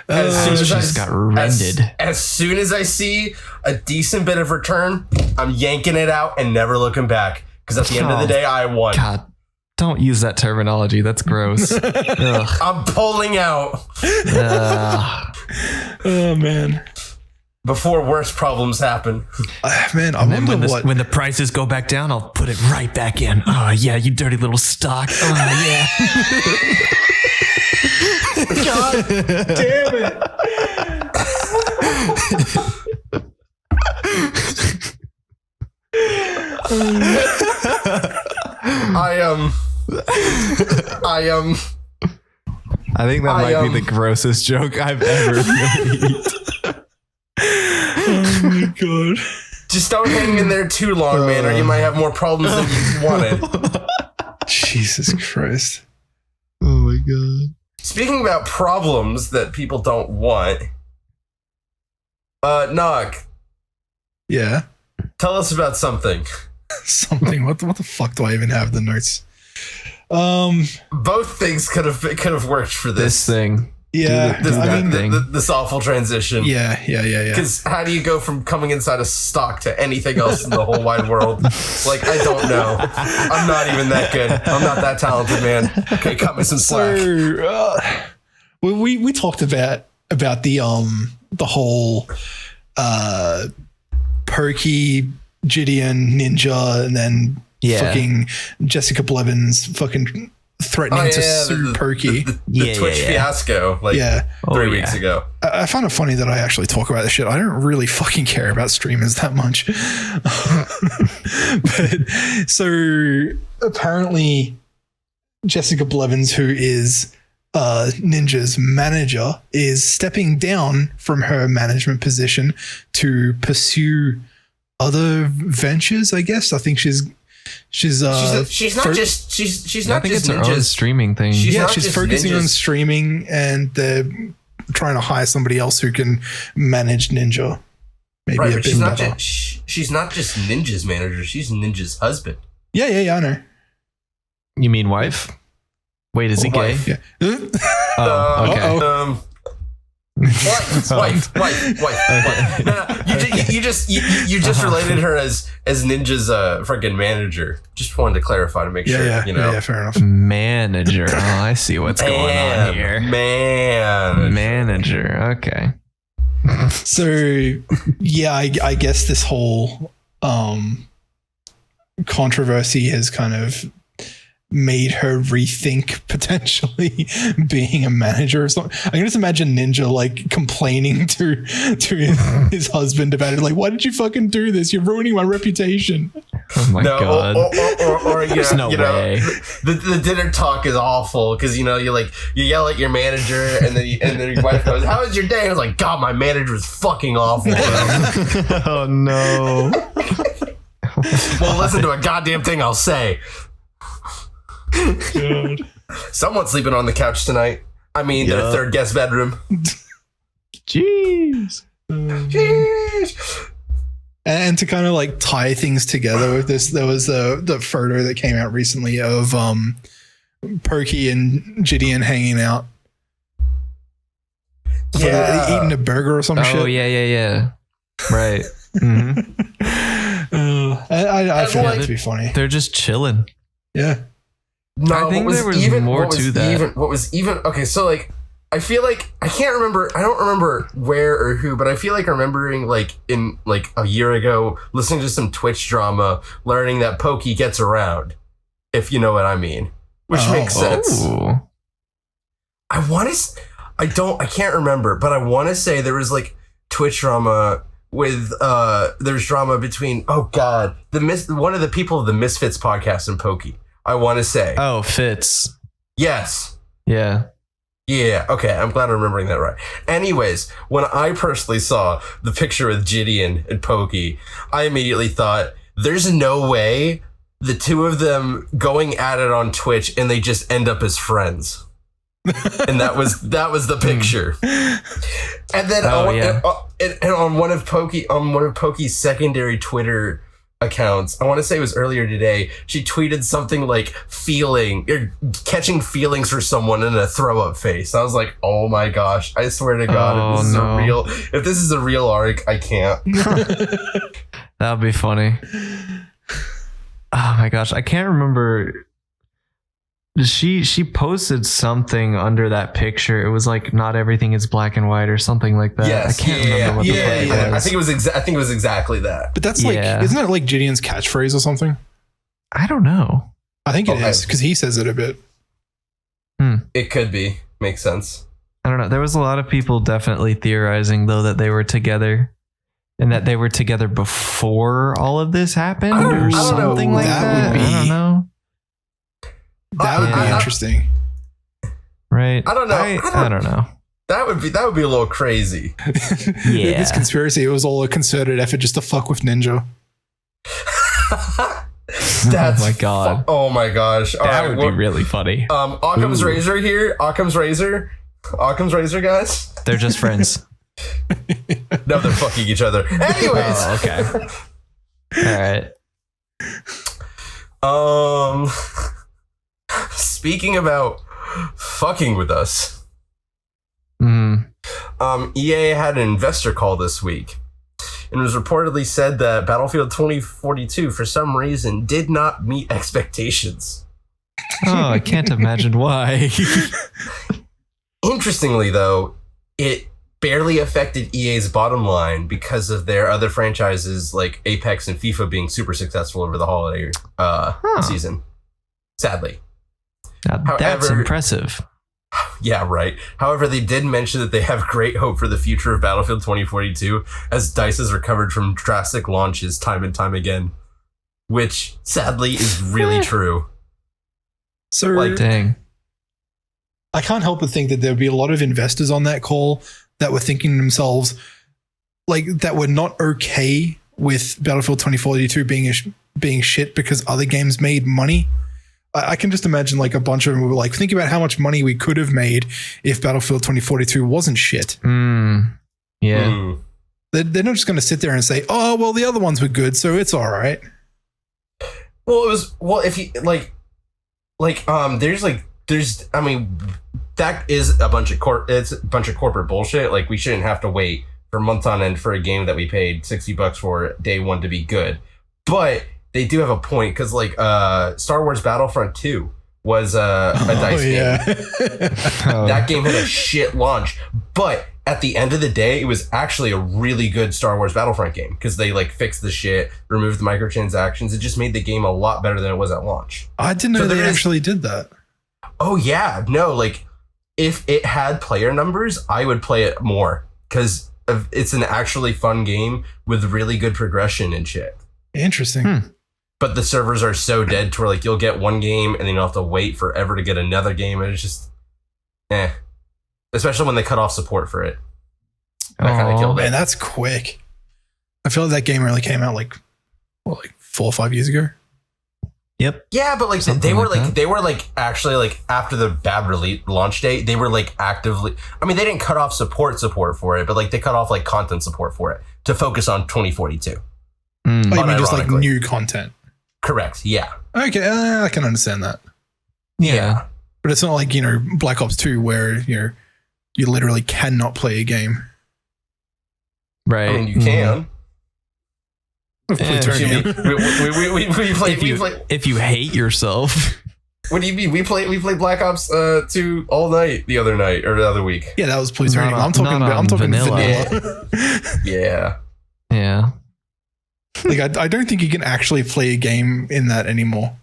Just got rented. As soon as I see a decent bit of return, I'm yanking it out and never looking back. Because at the end of the day, I won. God, don't use that terminology. That's gross. Ugh. I'm pulling out Oh man. before worse problems happen. Man, I And then wonder what. when the prices go back down, I'll put it right back in. Oh yeah, you dirty little stock. Oh yeah. God damn it. I think that might be the grossest joke I've ever made. Oh my god. Just don't hang in there too long, man, or you might have more problems than you wanted. Jesus Christ. Oh my god. Speaking about problems that people don't want, Noc, Yeah. tell us about something. Something. What the fuck do I even have the notes? Both things could have worked for This this. thing. Yeah. Do I that mean, thing. This awful transition. yeah. Because how do you go from coming inside a stock to anything else in the whole wide world? Like, I don't know. I'm not even that good. I'm not that talented, man. Okay, cut me some slack. So, we talked about the whole Pokey, Gideon, Ninja, and then fucking Jessica Blevins fucking threatening to sue Pokey. The Twitch fiasco, like 3 weeks ago. I find it funny that I actually talk about this shit. I don't really fucking care about streamers that much. But so apparently Jessica Blevins, who is Ninja's manager, is stepping down from her management position to pursue other ventures, I guess. I think she's she's not just I think it's her own Ninja's streaming thing. she's focusing on streaming, and they're trying to hire somebody else who can manage Ninja. Maybe right, a but bit better. she's not just Ninja's manager. She's Ninja's husband. Yeah, I know. You mean wife? Wait, is he gay? Wife. Yeah. Oh, okay. Wife. No, you just related her as Ninja's freaking manager. Just wanted to clarify to make sure. Yeah, fair enough. Manager. Oh, I see what's going on here. Manager. Okay. So yeah, I guess this whole controversy has kind of made her rethink potentially being a manager or something. I can just imagine Ninja like complaining to his husband about it, like, why did you fucking do this? You're ruining my reputation. Oh my god. Or There's no way. The dinner talk is awful because you yell at your manager and then your wife goes, "How was your day?" And I was like, "God, my manager is fucking awful." Oh no. Well, listen to a goddamn thing I'll say. God. Someone's sleeping on the couch tonight. I mean, their third guest bedroom. Jeez. And to kind of like tie things together with this, there was the photo that came out recently of Pokey and Gideon hanging out. Yeah. Eating a burger or some shit. Oh yeah. Right. Mm-hmm. I find it to be funny. They're just chilling. Yeah. No, I think there was more to that. What was even okay? So like, I feel like I can't remember. I don't remember where or who, but I feel like remembering like in like a year ago, listening to some Twitch drama, learning that Pokey gets around, if you know what I mean, which makes sense. Oh. I can't remember, but I want to say there was like Twitch drama with there's drama between one of the people of the Misfits podcast and Pokey. I want to say. Oh, Fitz. Yes. Yeah. Yeah, okay, I'm glad I'm remembering that right. Anyways, when I personally saw the picture with Gideon and Pokey, I immediately thought, there's no way the two of them going at it on Twitch and they just end up as friends. And that was the picture. And then on one of Pokey's secondary Twitter accounts. I want to say it was earlier today. She tweeted something like catching feelings for someone in a throw up face. I was like, oh my gosh, I swear to God, if this is a real arc, I can't. That would be funny. Oh my gosh, I can't remember. She posted something under that picture. It was like not everything is black and white or something like that. Yes, I can't remember what the play was. I think it was exactly that. But that's like, isn't that like Gideon's catchphrase or something? I don't know. I think it is because he says it a bit. It could be. Makes sense. I don't know. There was a lot of people definitely theorizing though that they were together. And that they were together before all of this happened or something like that. I don't know. That would be interesting. Right. I don't know. I don't know. That would be a little crazy. Yeah. This conspiracy, it was all a concerted effort just to fuck with Ninja. Oh my god. Oh my gosh. That would be really funny. Occam's Razor here. Occam's Razor, guys. They're just friends. No, they're fucking each other. Anyways. Oh, okay. All right. Speaking about fucking with us, EA had an investor call this week, and it was reportedly said that Battlefield 2042, for some reason, did not meet expectations. Oh, I can't imagine why. Interestingly, though, it barely affected EA's bottom line because of their other franchises like Apex and FIFA being super successful over the holiday season. Sadly. Now, that's impressive. Yeah, right. However, they did mention that they have great hope for the future of Battlefield 2042 as DICE has recovered from drastic launches time and time again, which sadly is really true. So, dang. I can't help but think that there'd be a lot of investors on that call that were thinking to themselves, like, that were not okay with Battlefield 2042 being shit because other games made money. I can just imagine like a bunch of them were like, think about how much money we could have made if Battlefield 2042 wasn't shit. Yeah. They're not just going to sit there and say, oh, well, the other ones were good, so it's all right. If you I mean, that is a bunch of corporate bullshit. Like, we shouldn't have to wait for months on end for a game that we paid $60 for day one to be good. But they do have a point because, like, Star Wars Battlefront 2 was a DICE game. That game had a shit launch, but at the end of the day, it was actually a really good Star Wars Battlefront game because they like fixed the shit, removed the microtransactions. It just made the game a lot better than it was at launch. I didn't know they actually did that. Oh yeah, no, like if it had player numbers, I would play it more because it's an actually fun game with really good progression and shit. Interesting. But the servers are so dead to where like you'll get one game and then you'll have to wait forever to get another game, and it's just especially when they cut off support for it. That kind of killed it. Man, that's quick. I feel like that game really came out like 4 or 5 years ago. Yep. Yeah, but like they were actually like after the bad release launch date, they were like actively. I mean, they didn't cut off support for it, but like they cut off like content support for it to focus on 2042. Oh, you mean just like new content? Correct. Yeah. Okay, I can understand that. Yeah. But it's not like, Black Ops 2 where you literally cannot play a game. Right. I mean, you can. Plutonium. If you hate yourself. What do you mean? We played Black Ops 2 all night the other night or the other week. Yeah, that was Plutonium. I'm talking vanilla. Yeah. Yeah. Like I don't think you can actually play a game in that anymore.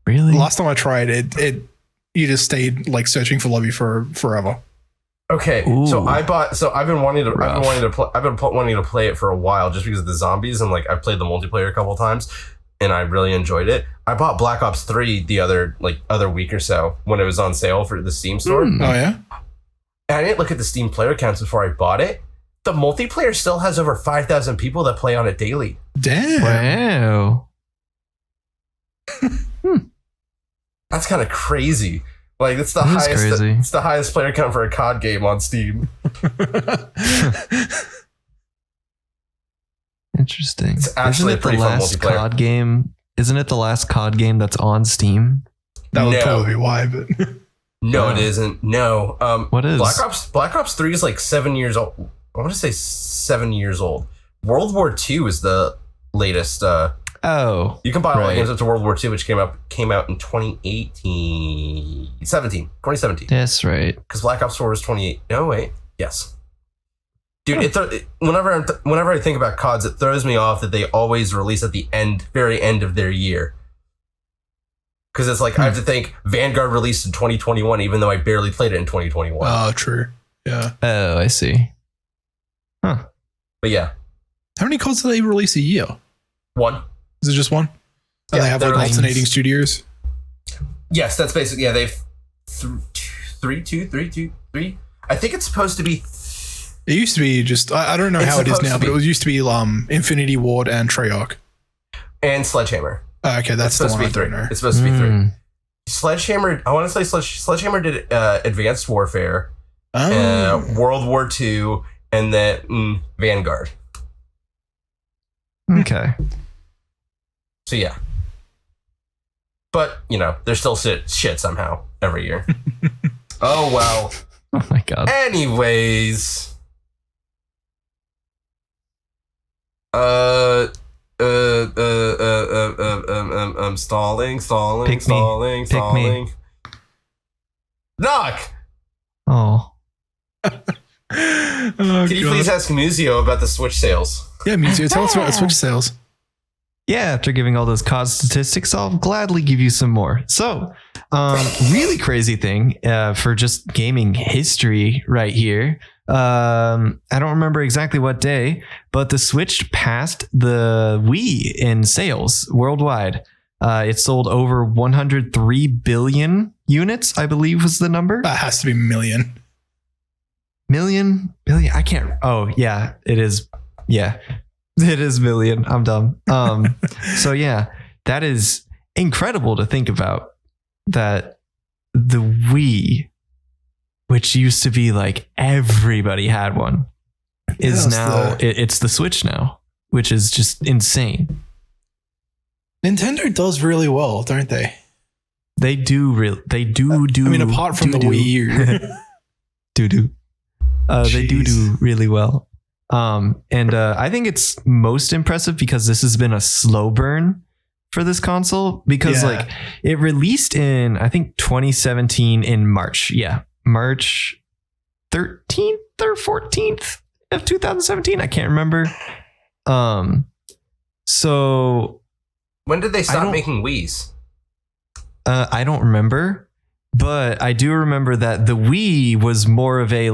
Really? Last time I tried it, you just stayed like searching for lobby for forever. Okay, so I've been wanting to play it for a while just because of the zombies, and like I've played the multiplayer a couple of times and I really enjoyed it. I bought Black Ops 3 the other week or so when it was on sale for the Steam store. Oh yeah. And I didn't look at the Steam player counts before I bought it. The multiplayer still has over 5,000 people that play on it daily. Damn. Wow. That's kind of crazy. Like it's the highest. Crazy. It's the highest player count for a COD game on Steam. Interesting. It's actually Isn't a it the pretty fun last multiplayer. COD game? Isn't it the last COD game that's on Steam? That would No. probably be why, but No, Oh. it isn't. No. What is? Black Ops 3 is like 7 years old. I want to say 7 years old. World War II is the latest. Oh, You can buy all the right. games up to World War II, which came out in 2017. That's right. Because Black Ops 4 was 28. No, wait. Yes. Dude, whenever I think about CODs, it throws me off that they always release at the very end of their year. Because it's like, I have to think Vanguard released in 2021, even though I barely played it in 2021. oh, true. Yeah. Oh, I see. Huh. But yeah, How many CODs do they release a year? one. Is it just one? And Yeah, they have like they're- alternating studios. Yes, that's basically, yeah, they've three. I think it's supposed to be, It used to be just I don't know It's how it is supposed now, to but be. it used to be Infinity Ward and Treyarch. and Sledgehammer. Okay, that's It's the supposed one to I be 3. don't know. It's supposed to be 3. Hmm. Sledgehammer, I want to say Sledgehammer did Advanced Warfare, Oh. World War II, and then Vanguard. Okay. So yeah. But, they're still shit somehow every year. Oh, well. Oh my god. Anyways. Stalling. Pick me. Pick me. Noc! Oh. Oh, Can you God. please ask Muzio about the Switch sales? Yeah, Muzio, tell us about the Switch sales. Yeah, after giving all those COD statistics, I'll gladly give you some more. So, really crazy thing for just gaming history right here. I don't remember exactly what day, but the Switch passed the Wii in sales worldwide. It sold over 103 billion units, I believe was the number. That has to be million. Billion? I can't. Oh, yeah, it is. Yeah, it is million. I'm dumb. So yeah, that is incredible to think about, that the Wii, which used to be like everybody had one, is Yeah, now it's the Switch now, which is just insane. Nintendo does really well, don't they? They do I mean, apart from the Wii U. They do Jeez. really well. And I think it's most impressive because this has been a slow burn for this console, because Yeah. like it released in, I think 2017 in March. Yeah. March 13th or 14th of 2017. I can't remember. So When did they stop don't- making Wiis? I don't remember, but I do remember that the Wii was more of a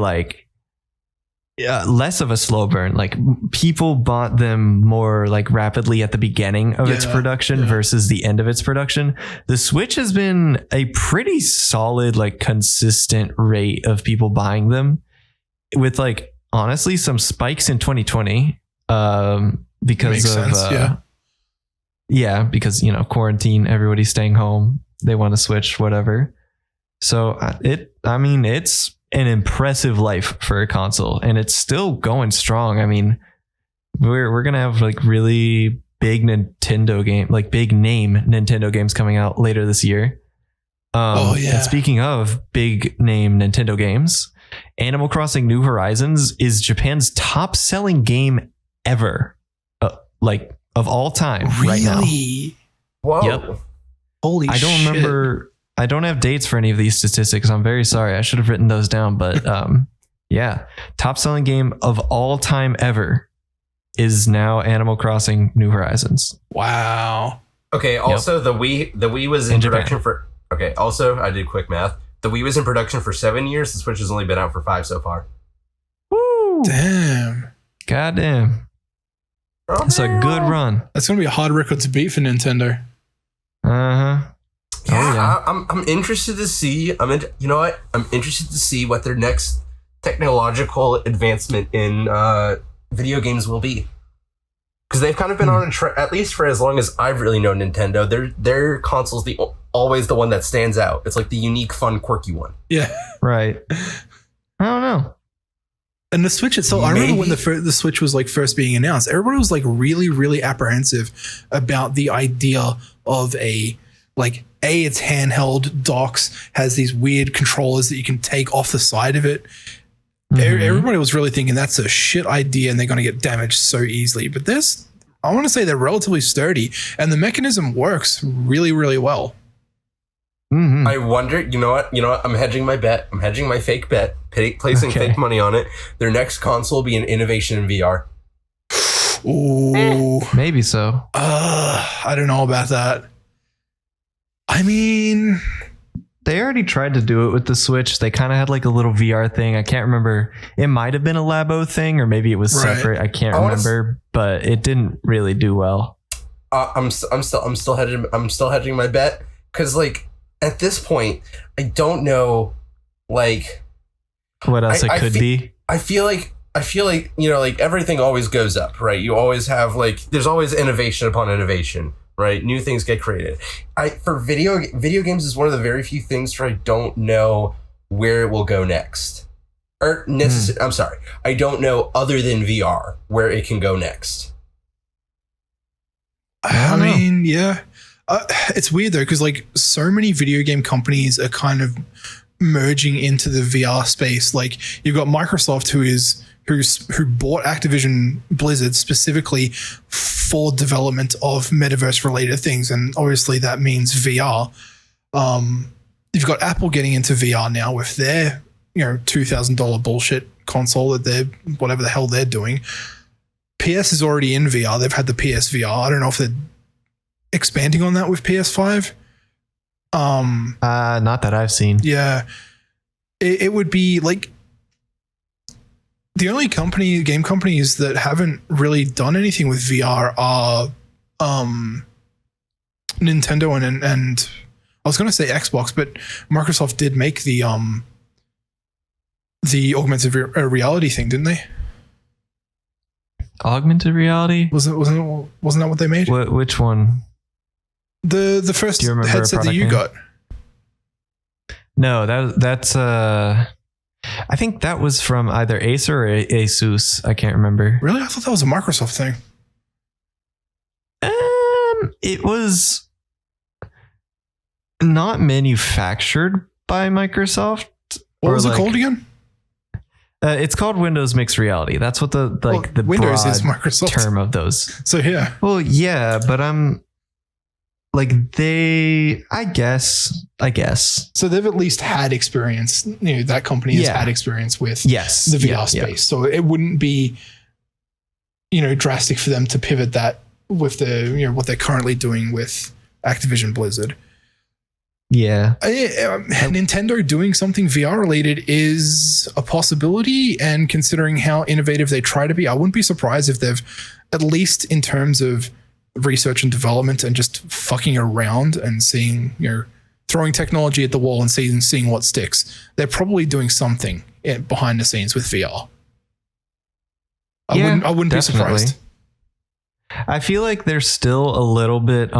less of a slow burn. Like people bought them more like rapidly at the beginning of its Yeah, production yeah. versus the end of its production. The Switch has been a pretty solid, like consistent rate of people buying them, with like honestly some spikes in 2020 because Makes of sense, yeah, because quarantine, everybody's staying home, they want to Switch, whatever. So it's an impressive life for a console, and it's still going strong. I mean, we're gonna have like really big Nintendo game, like big name Nintendo games coming out later this year. Oh, yeah. And speaking of big name Nintendo games, Animal Crossing New Horizons is Japan's top selling game ever, like of all time right now. Really? Whoa. Yep. Holy shit. I don't remember. I don't have dates for any of these statistics. I'm very sorry. I should have written those down. But yeah, top selling game of all time ever is now Animal Crossing New Horizons. Wow. Okay, also the Wii was in In Japan. production for, okay, also I did quick math. The Wii was in production for 7 years. The Switch has only been out for 5 so far. Woo! Damn. Goddamn. It's a good run. That's going to be a hard record to beat for Nintendo. Uh-huh. Yeah, I'm interested to see. You know what? I'm interested to see what their next technological advancement in video games will be. Because they've kind of been on a trend, at least for as long as I've really known Nintendo. Their console's always the one that stands out. It's like the unique, fun, quirky one. Yeah. Right. I don't know. And the Switch itself, I remember when the Switch was like first being announced, everybody was like really, really apprehensive about the idea of it's handheld, docks, has these weird controllers that you can take off the side of it. Everybody was really thinking that's a shit idea and they're going to get damaged so easily. But I want to say they're relatively sturdy and the mechanism works really, really well. I wonder, you know what? I'm hedging my bet. I'm hedging my fake bet, placing fake money on it. Their next console will be an innovation in VR. Ooh. Maybe so. I don't know about that. I mean, they already tried to do it with the Switch. They kind of had like a little VR thing. I can't remember. It might have been a Labo thing or maybe it was separate. I can't remember, but it didn't really do well. I'm still hedging my bet because like at this point, I don't know like what else it could be. I feel like like everything always goes up, right? You always have there's always innovation upon innovation, right? New things get created. For video games is one of the very few things where I don't know where it will go next. I'm sorry, I don't know other than VR where it can go next. I mean, yeah. It's weird though, because like so many video game companies are kind of merging into the VR space. Like you've got Microsoft who bought Activision Blizzard specifically for development of metaverse related things, and obviously that means VR. You've got Apple getting into VR now with their $2,000 bullshit console that whatever the hell they're doing. PS is already in VR. They've had the PSVR. I don't know if they're expanding on that with PS5. Not that I've seen. Yeah, it would be like the only game companies that haven't really done anything with VR are Nintendo and I was going to say Xbox, but Microsoft did make the augmented reality thing, didn't they? Augmented reality? Wasn't that what they made? Which one? The first headset that you got. No, that's I think that was from either Acer or Asus. I can't remember. Really? I thought that was a Microsoft thing. It was not manufactured by Microsoft. What was it called again? It's called Windows Mixed Reality. That's what the Windows broad is Microsoft term of those. So yeah. Well, yeah, but I guess. So they've at least had experience. That company has had experience with the VR space. Yeah. So it wouldn't be, drastic for them to pivot that with the, what they're currently doing with Activision Blizzard. Yeah. Nintendo doing something VR related is a possibility. And considering how innovative they try to be, I wouldn't be surprised if they've, at least in terms of research and development and just fucking around and seeing, throwing technology at the wall and seeing what sticks. They're probably doing something behind the scenes with VR. I wouldn't be surprised. I feel like they're still a little bit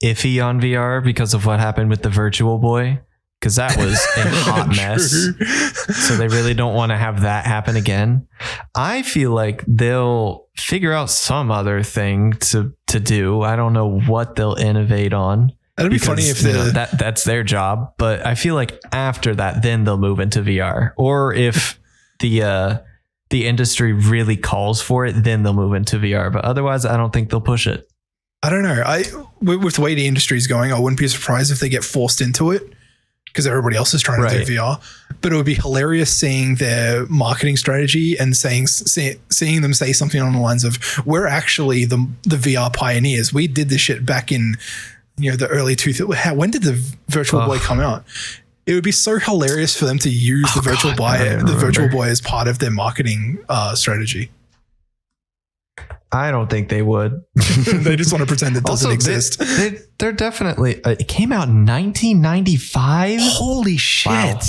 iffy on VR because of what happened with the Virtual Boy, because that was a hot mess. So they really don't want to have that happen again. I feel like they'll figure out some other thing to do. I don't know what they'll innovate on. That'd be funny if that's their job. But I feel like after that, then they'll move into VR. Or if the industry really calls for it, then they'll move into VR. But otherwise, I don't think they'll push it. I don't know. With the way the industry is going, I wouldn't be surprised if they get forced into it because everybody else is trying to do VR. But it would be hilarious seeing their marketing strategy and seeing them say something on the lines of, "We're actually the VR pioneers. We did this shit back in the early 2000s." When did the Virtual Boy come out? It would be so hilarious for them to use the Virtual Boy as part of their marketing strategy. I don't think they would. They just want to pretend it doesn't exist. They're definitely. It came out in 1995. Holy shit! Wow.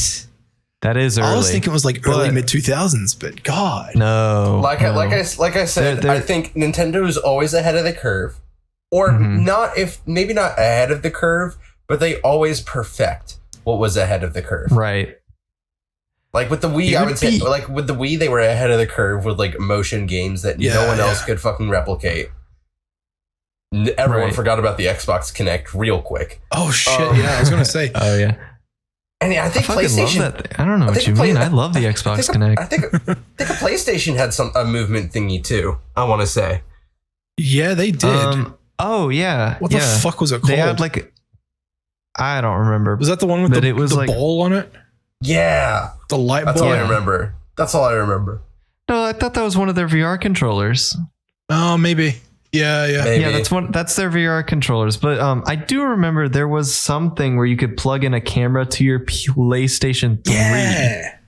That is early. I was thinking it was like early mid 2000s, but God, no. Like I said, I think Nintendo is always ahead of the curve, or maybe not ahead of the curve, but they always perfect what was ahead of the curve. Right. Like with the Wii, I would say, like with the Wii, they were ahead of the curve with like motion games that no one else could fucking replicate. Everyone forgot about the Xbox Kinect real quick. Oh shit! Yeah, I was gonna say. Oh yeah. And I think PlayStation. I don't know what you mean. I love the Xbox Kinect. I think a PlayStation had a movement thingy too. I want to say. Yeah, they did. Oh yeah. What the fuck was it called? They had like, I don't remember. Was that the one with the ball on it? Yeah, the light ball. That's all I remember. That's all I remember. No, I thought that was one of their VR controllers. Oh, maybe. Yeah. Maybe. Yeah, that's their VR controllers. But I do remember there was something where you could plug in a camera to your PlayStation 3. Yeah.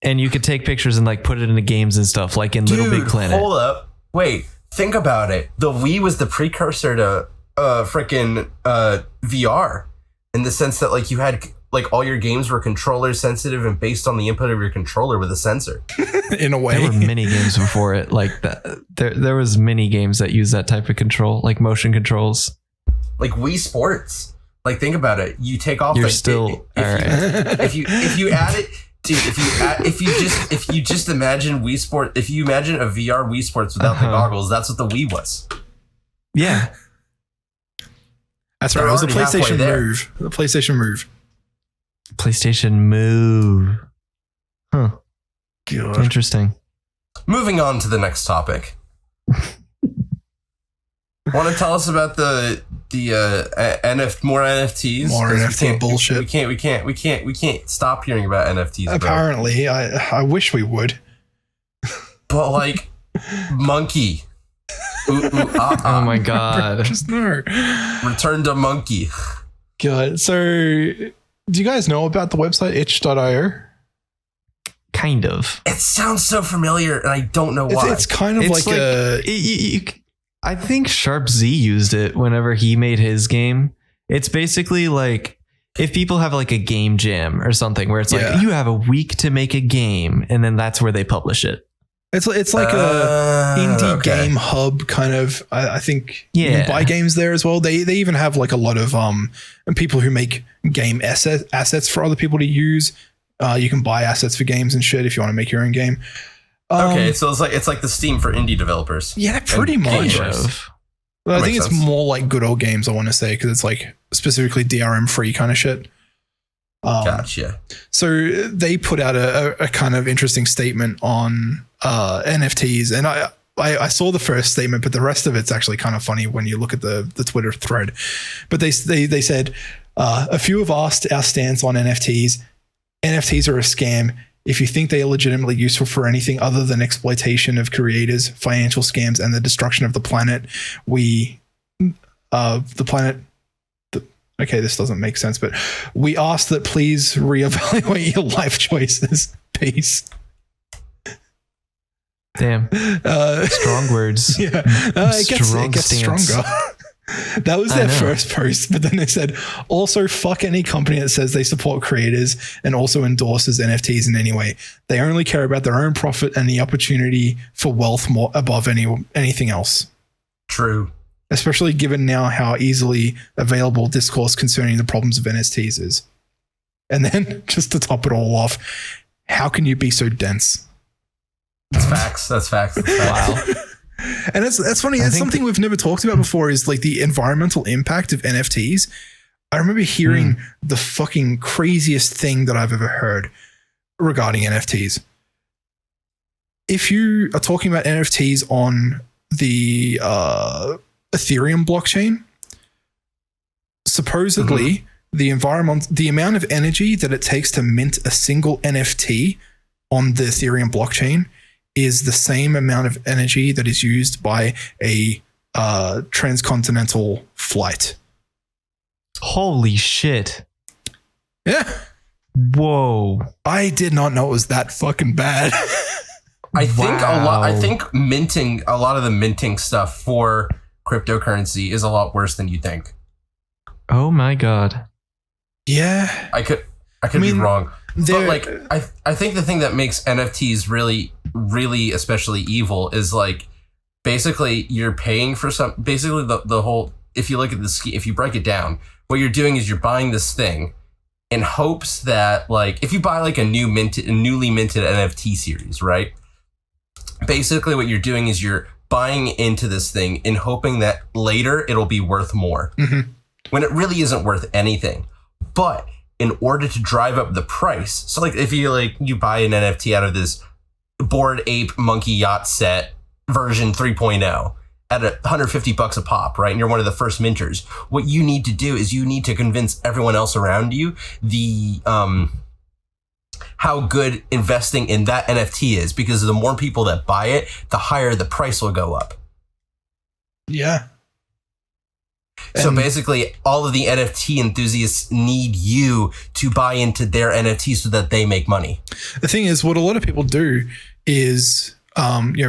And you could take pictures and like put it into games and stuff, like in Little Big Planet. Hold up. Wait, think about it. The Wii was the precursor to freaking VR in the sense that like you had like all your games were controller sensitive and based on the input of your controller with a sensor. In a way, there were mini games before it. Like that, there was mini games that use that type of control, like motion controls, like Wii Sports. Like think about it. You take off. You're still all right. If you add it, dude. If you just imagine Wii Sport. If you imagine a VR Wii Sports without the goggles, that's what the Wii was. Yeah, that's right. It was the PlayStation Move. The PlayStation Move. PlayStation Move. Huh. God. Interesting. Moving on to the next topic. Want to tell us about the more NFTs? More NFT bullshit. We can't stop hearing about NFTs. Apparently, bro. I wish we would. But like, monkey. Oh my god! Just no. Return to monkey. God. So. Do you guys know about the website itch.io? Kind of. It sounds so familiar, and I don't know why. It's kind of like a... I think Sharp Z used it whenever he made his game. It's basically like if people have like a game jam or something where it's like you have a week to make a game, and then that's where they publish it. It's like a indie game hub kind of. I think you can buy games there as well. They even have like a lot of people who make game assets for other people to use. You can buy assets for games and shit if you want to make your own game. Okay, so it's like the Steam for indie developers. Yeah, pretty much. I think it's more like good old games. I want to say because it's like specifically DRM free kind of shit. Gotcha. So they put out a kind of interesting statement on NFTs, and I saw the first statement, but the rest of it's actually kind of funny when you look at the Twitter thread. But they said a few have asked our stance on NFTs. NFTs are a scam. If you think they are legitimately useful for anything other than exploitation of creators, financial scams, and the destruction of the planet, okay, this doesn't make sense, but we ask that please reevaluate your life choices. Peace. Damn. Strong words. Yeah. It gets stronger. That was their first post, but then they said, also fuck any company that says they support creators and also endorses NFTs in any way. They only care about their own profit and the opportunity for wealth more above anything else. True. Especially given now how easily available discourse concerning the problems of NFTs is. And then just to top it all off, how can you be so dense? That's facts. That's facts. Wow. And that's funny. That's something we've never talked about before is like the environmental impact of NFTs. I remember hearing the fucking craziest thing that I've ever heard regarding NFTs. If you are talking about NFTs on the Ethereum blockchain, supposedly the amount of energy that it takes to mint a single NFT on the Ethereum blockchain is the same amount of energy that is used by a transcontinental flight. Holy shit. Yeah. Whoa. I did not know it was that fucking bad. I think minting, a lot of the minting stuff for cryptocurrency is a lot worse than you think. Oh my God. Yeah. I could be wrong. But like I think the thing that makes NFTs really, really especially evil is like basically you're paying for basically the whole, if you look at if you break it down, what you're doing is you're buying this thing in hopes that, like, if you buy like a newly minted NFT series, right? Basically what you're doing is you're buying into this thing in hoping that later it'll be worth more, when it really isn't worth anything. But in order to drive up the price, so like if you buy an NFT out of this Bored Ape Monkey Yacht set version 3.0 at $150 a pop, right? And you're one of the first minters. What you need to do is you need to convince everyone else around you how good investing in that NFT is, because the more people that buy it, the higher the price will go up. Yeah. So basically, all of the NFT enthusiasts need you to buy into their NFT so that they make money. The thing is, what a lot of people do is,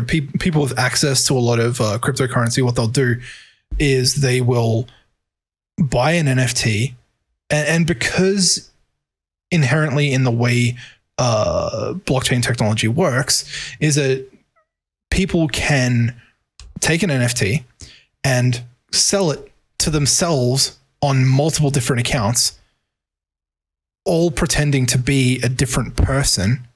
people with access to a lot of cryptocurrency, what they'll do is they will buy an NFT, and because inherently in the way blockchain technology works is that people can take an NFT and sell it to themselves on multiple different accounts, all pretending to be a different person.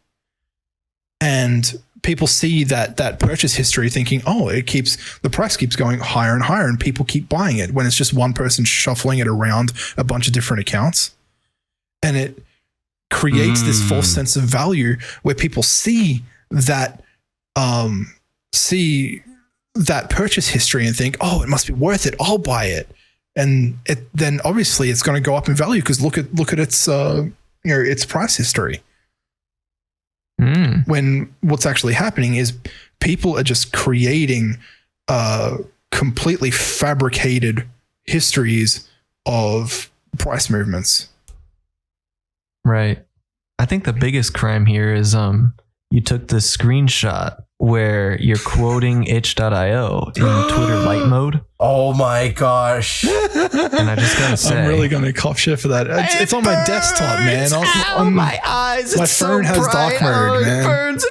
And people see that purchase history thinking, oh, the price keeps going higher and higher and people keep buying it, when it's just one person shuffling it around a bunch of different accounts. And it creates this false sense of value where people see that purchase history and think, oh, it must be worth it, I'll buy it. And then obviously it's going to go up in value because look at its price history. When what's actually happening is people are just creating completely fabricated histories of price movements. Right. I think the biggest crime here is you took the screenshot where you're quoting itch.io in Twitter light mode. Oh my gosh. And I just gotta say, I'm really gonna cop shit for that. It's on my desktop, man. My eyes. My phone has dark mode, man. It burns.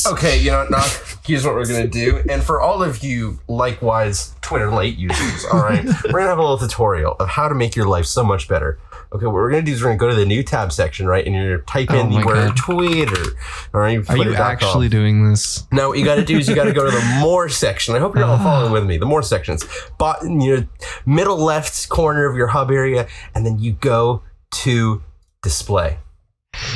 Okay, Noc, here's what we're gonna do. And for all of you likewise Twitter Lite users, all right, we're gonna have a little tutorial of how to make your life so much better. Okay, what we're going to do is we're going to go to the new tab section, right? And you're going to type in the word Twitter. All right, are you actually doing this? No, what you got to do is you got to go to the more section. I hope you're all following with me. The more sections. Middle left corner of your hub area, and then you go to display.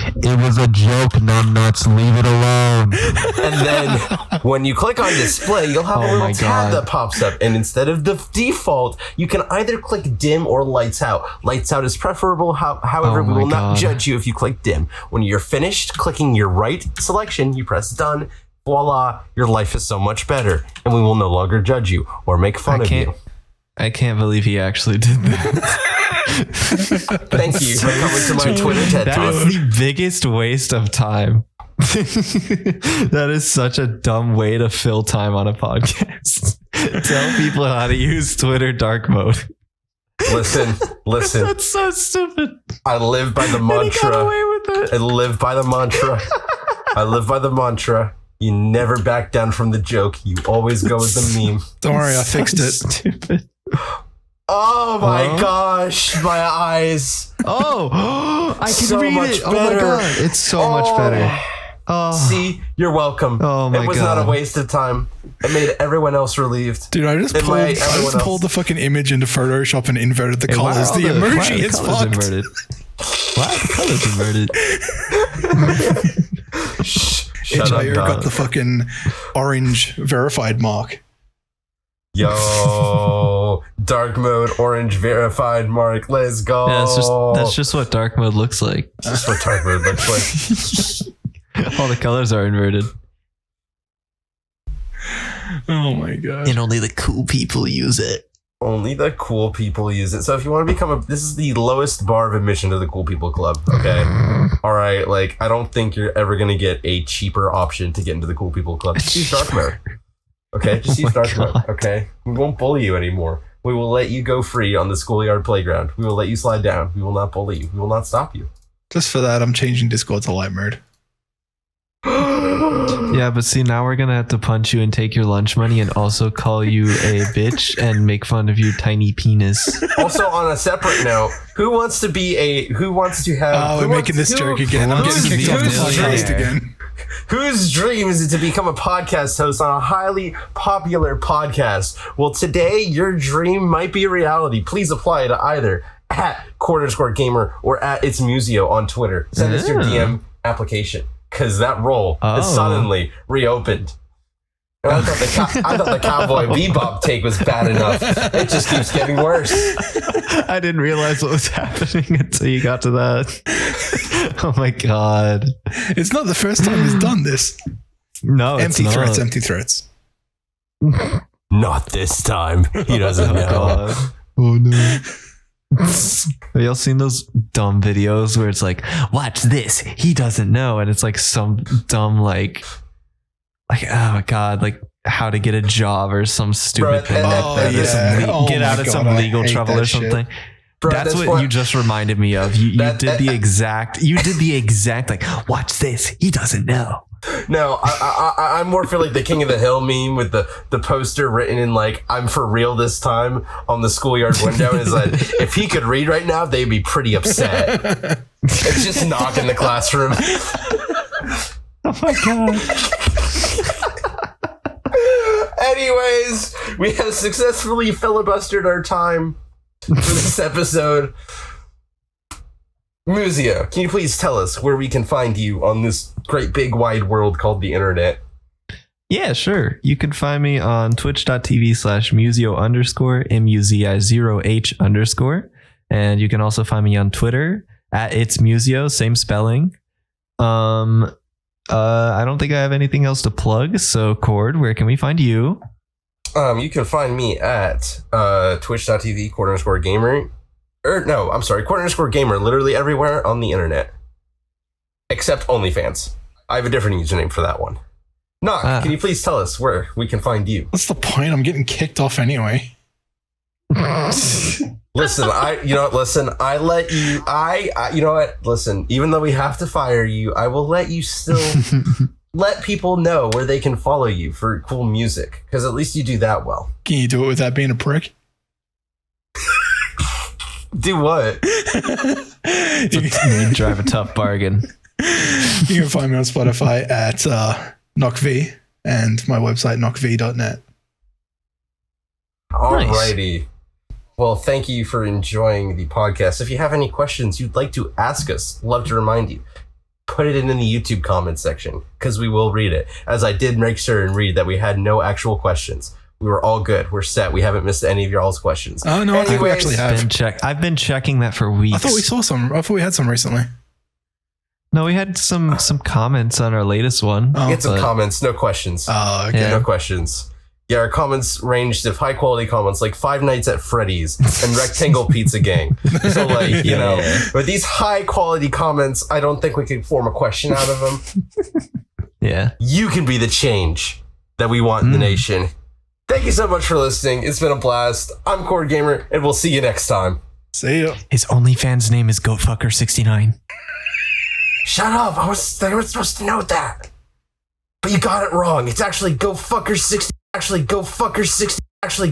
It was a joke, numbnuts. Leave it alone. And then when you click on display, you'll have a little tab that pops up. And instead of the default, you can either click dim or lights out. Lights out is preferable. However, we will not judge you if you click dim. When you're finished clicking your right selection, you press done. Voila, your life is so much better. And we will no longer judge you or make fun of you. I can't believe he actually did that. Thank you for coming to my Twitter TED Talk. That is the biggest waste of time. That is such a dumb way to fill time on a podcast. Tell people how to use Twitter dark mode. Listen. That's so stupid. I live by the mantra. And he got away with it. I live by the mantra. You never back down from the joke. You always go with the meme. Don't worry, I fixed it. Stupid. Oh my gosh, my eyes. Oh, I can so read much it. Better. Oh my god, it's so much better. Oh. See, you're welcome. Oh my god. It was not a waste of time. It made everyone else relieved. Dude, I just pulled the fucking image into Photoshop and inverted the colors. The emoji is fucked. Inverted? Why are the colors inverted? Shut up, got the fucking orange verified mark. Yo, dark mode, orange verified mark. Let's go. Yeah, that's just what dark mode looks like. That's what dark mode looks like. All the colors are inverted. Oh my god. And only the cool people use it. Only the cool people use it. So if you want to become this is the lowest bar of admission to the cool people club. Okay. All right. Like, I don't think you're ever going to get a cheaper option to get into the cool people club. Just use dark mode. Okay. Just use dark mode. Okay. We won't bully you anymore. We will let you go free on the schoolyard playground. We will let you slide down. We will not bully you. We will not stop you. Just for that, I'm changing Discord to light mode. Yeah, but see, now we're gonna have to punch you and take your lunch money and also call you a bitch and make fun of your tiny penis. Also, on a separate note, who wants to have? We're making this joke again. I'm getting kicked off the podcast again. Whose dream is it to become a podcast host on a highly popular podcast? Well, today your dream might be a reality. Please apply to either at _gamer or at It's Museo on Twitter. Send us your DM application because that role is suddenly reopened. And I thought the Cowboy Bebop take was bad enough. It just keeps getting worse. I didn't realize what was happening until you got to that. Oh my god! It's not the first time he's done this. No, Empty it's threats. not. Empty threats. Not this time. He doesn't know. God. Oh no. Have y'all seen those dumb videos where it's like, watch this, he doesn't know, and it's like some dumb like oh my god, like how to get a job or some stupid thing get out of some legal trouble or something. Bro, that's what you just reminded me of. You did the exact like, watch this, he doesn't know. No, I'm more for like the King of the Hill meme with the poster written in like, I'm for real this time on the schoolyard window. And it's like, if he could read right now, they'd be pretty upset. It's just knock in the classroom. Oh my god. Anyways, we have successfully filibustered our time for this episode. Museo, can you please tell us where we can find you on this great big wide world called the internet? Yeah, sure. You can find me on twitch.tv/musio_MUZI0H_. And you can also find me on Twitter at It's Museo, same spelling. I don't think I have anything else to plug. So Cord, where can we find you? You can find me at twitch.tv/gamer. _gamer, literally everywhere on the internet. Except OnlyFans. I have a different username for that one. Noc, can you please tell us where we can find you? What's the point? I'm getting kicked off anyway. Listen, I let you, you know what? Listen, even though we have to fire you, I will let you still let people know where they can follow you for cool music. Because at least you do that well. Can you do it without being a prick? Do what? You drive a tough bargain. You can find me on Spotify at Noc.V and my website, Noc.V.net. Alrighty. Nice. Well, thank you for enjoying the podcast. If you have any questions you'd like to ask us, love to remind you, put it in the YouTube comment section because we will read it. As I did make sure and read that we had no actual questions. We were all good. We're set. We haven't missed any of y'all's questions. Oh, no, I think we actually have. I've been checking that for weeks. I thought we saw some. I thought we had some recently. No, we had some comments on our latest one. We had some comments, no questions. Oh, okay. Yeah. No questions. Yeah, our comments ranged of high quality comments like Five Nights at Freddy's and Rectangle Pizza Gang. So like, you know, but these high quality comments, I don't think we could form a question out of them. Yeah. You can be the change that we want in the nation. Thank you so much for listening. It's been a blast. I'm Cord Gamer, and we'll see you next time. See ya. His OnlyFans name is GoatFucker69. Shut up. They were supposed to know that. But you got it wrong. It's actually GoFucker60. Actually, GoFucker60. Actually,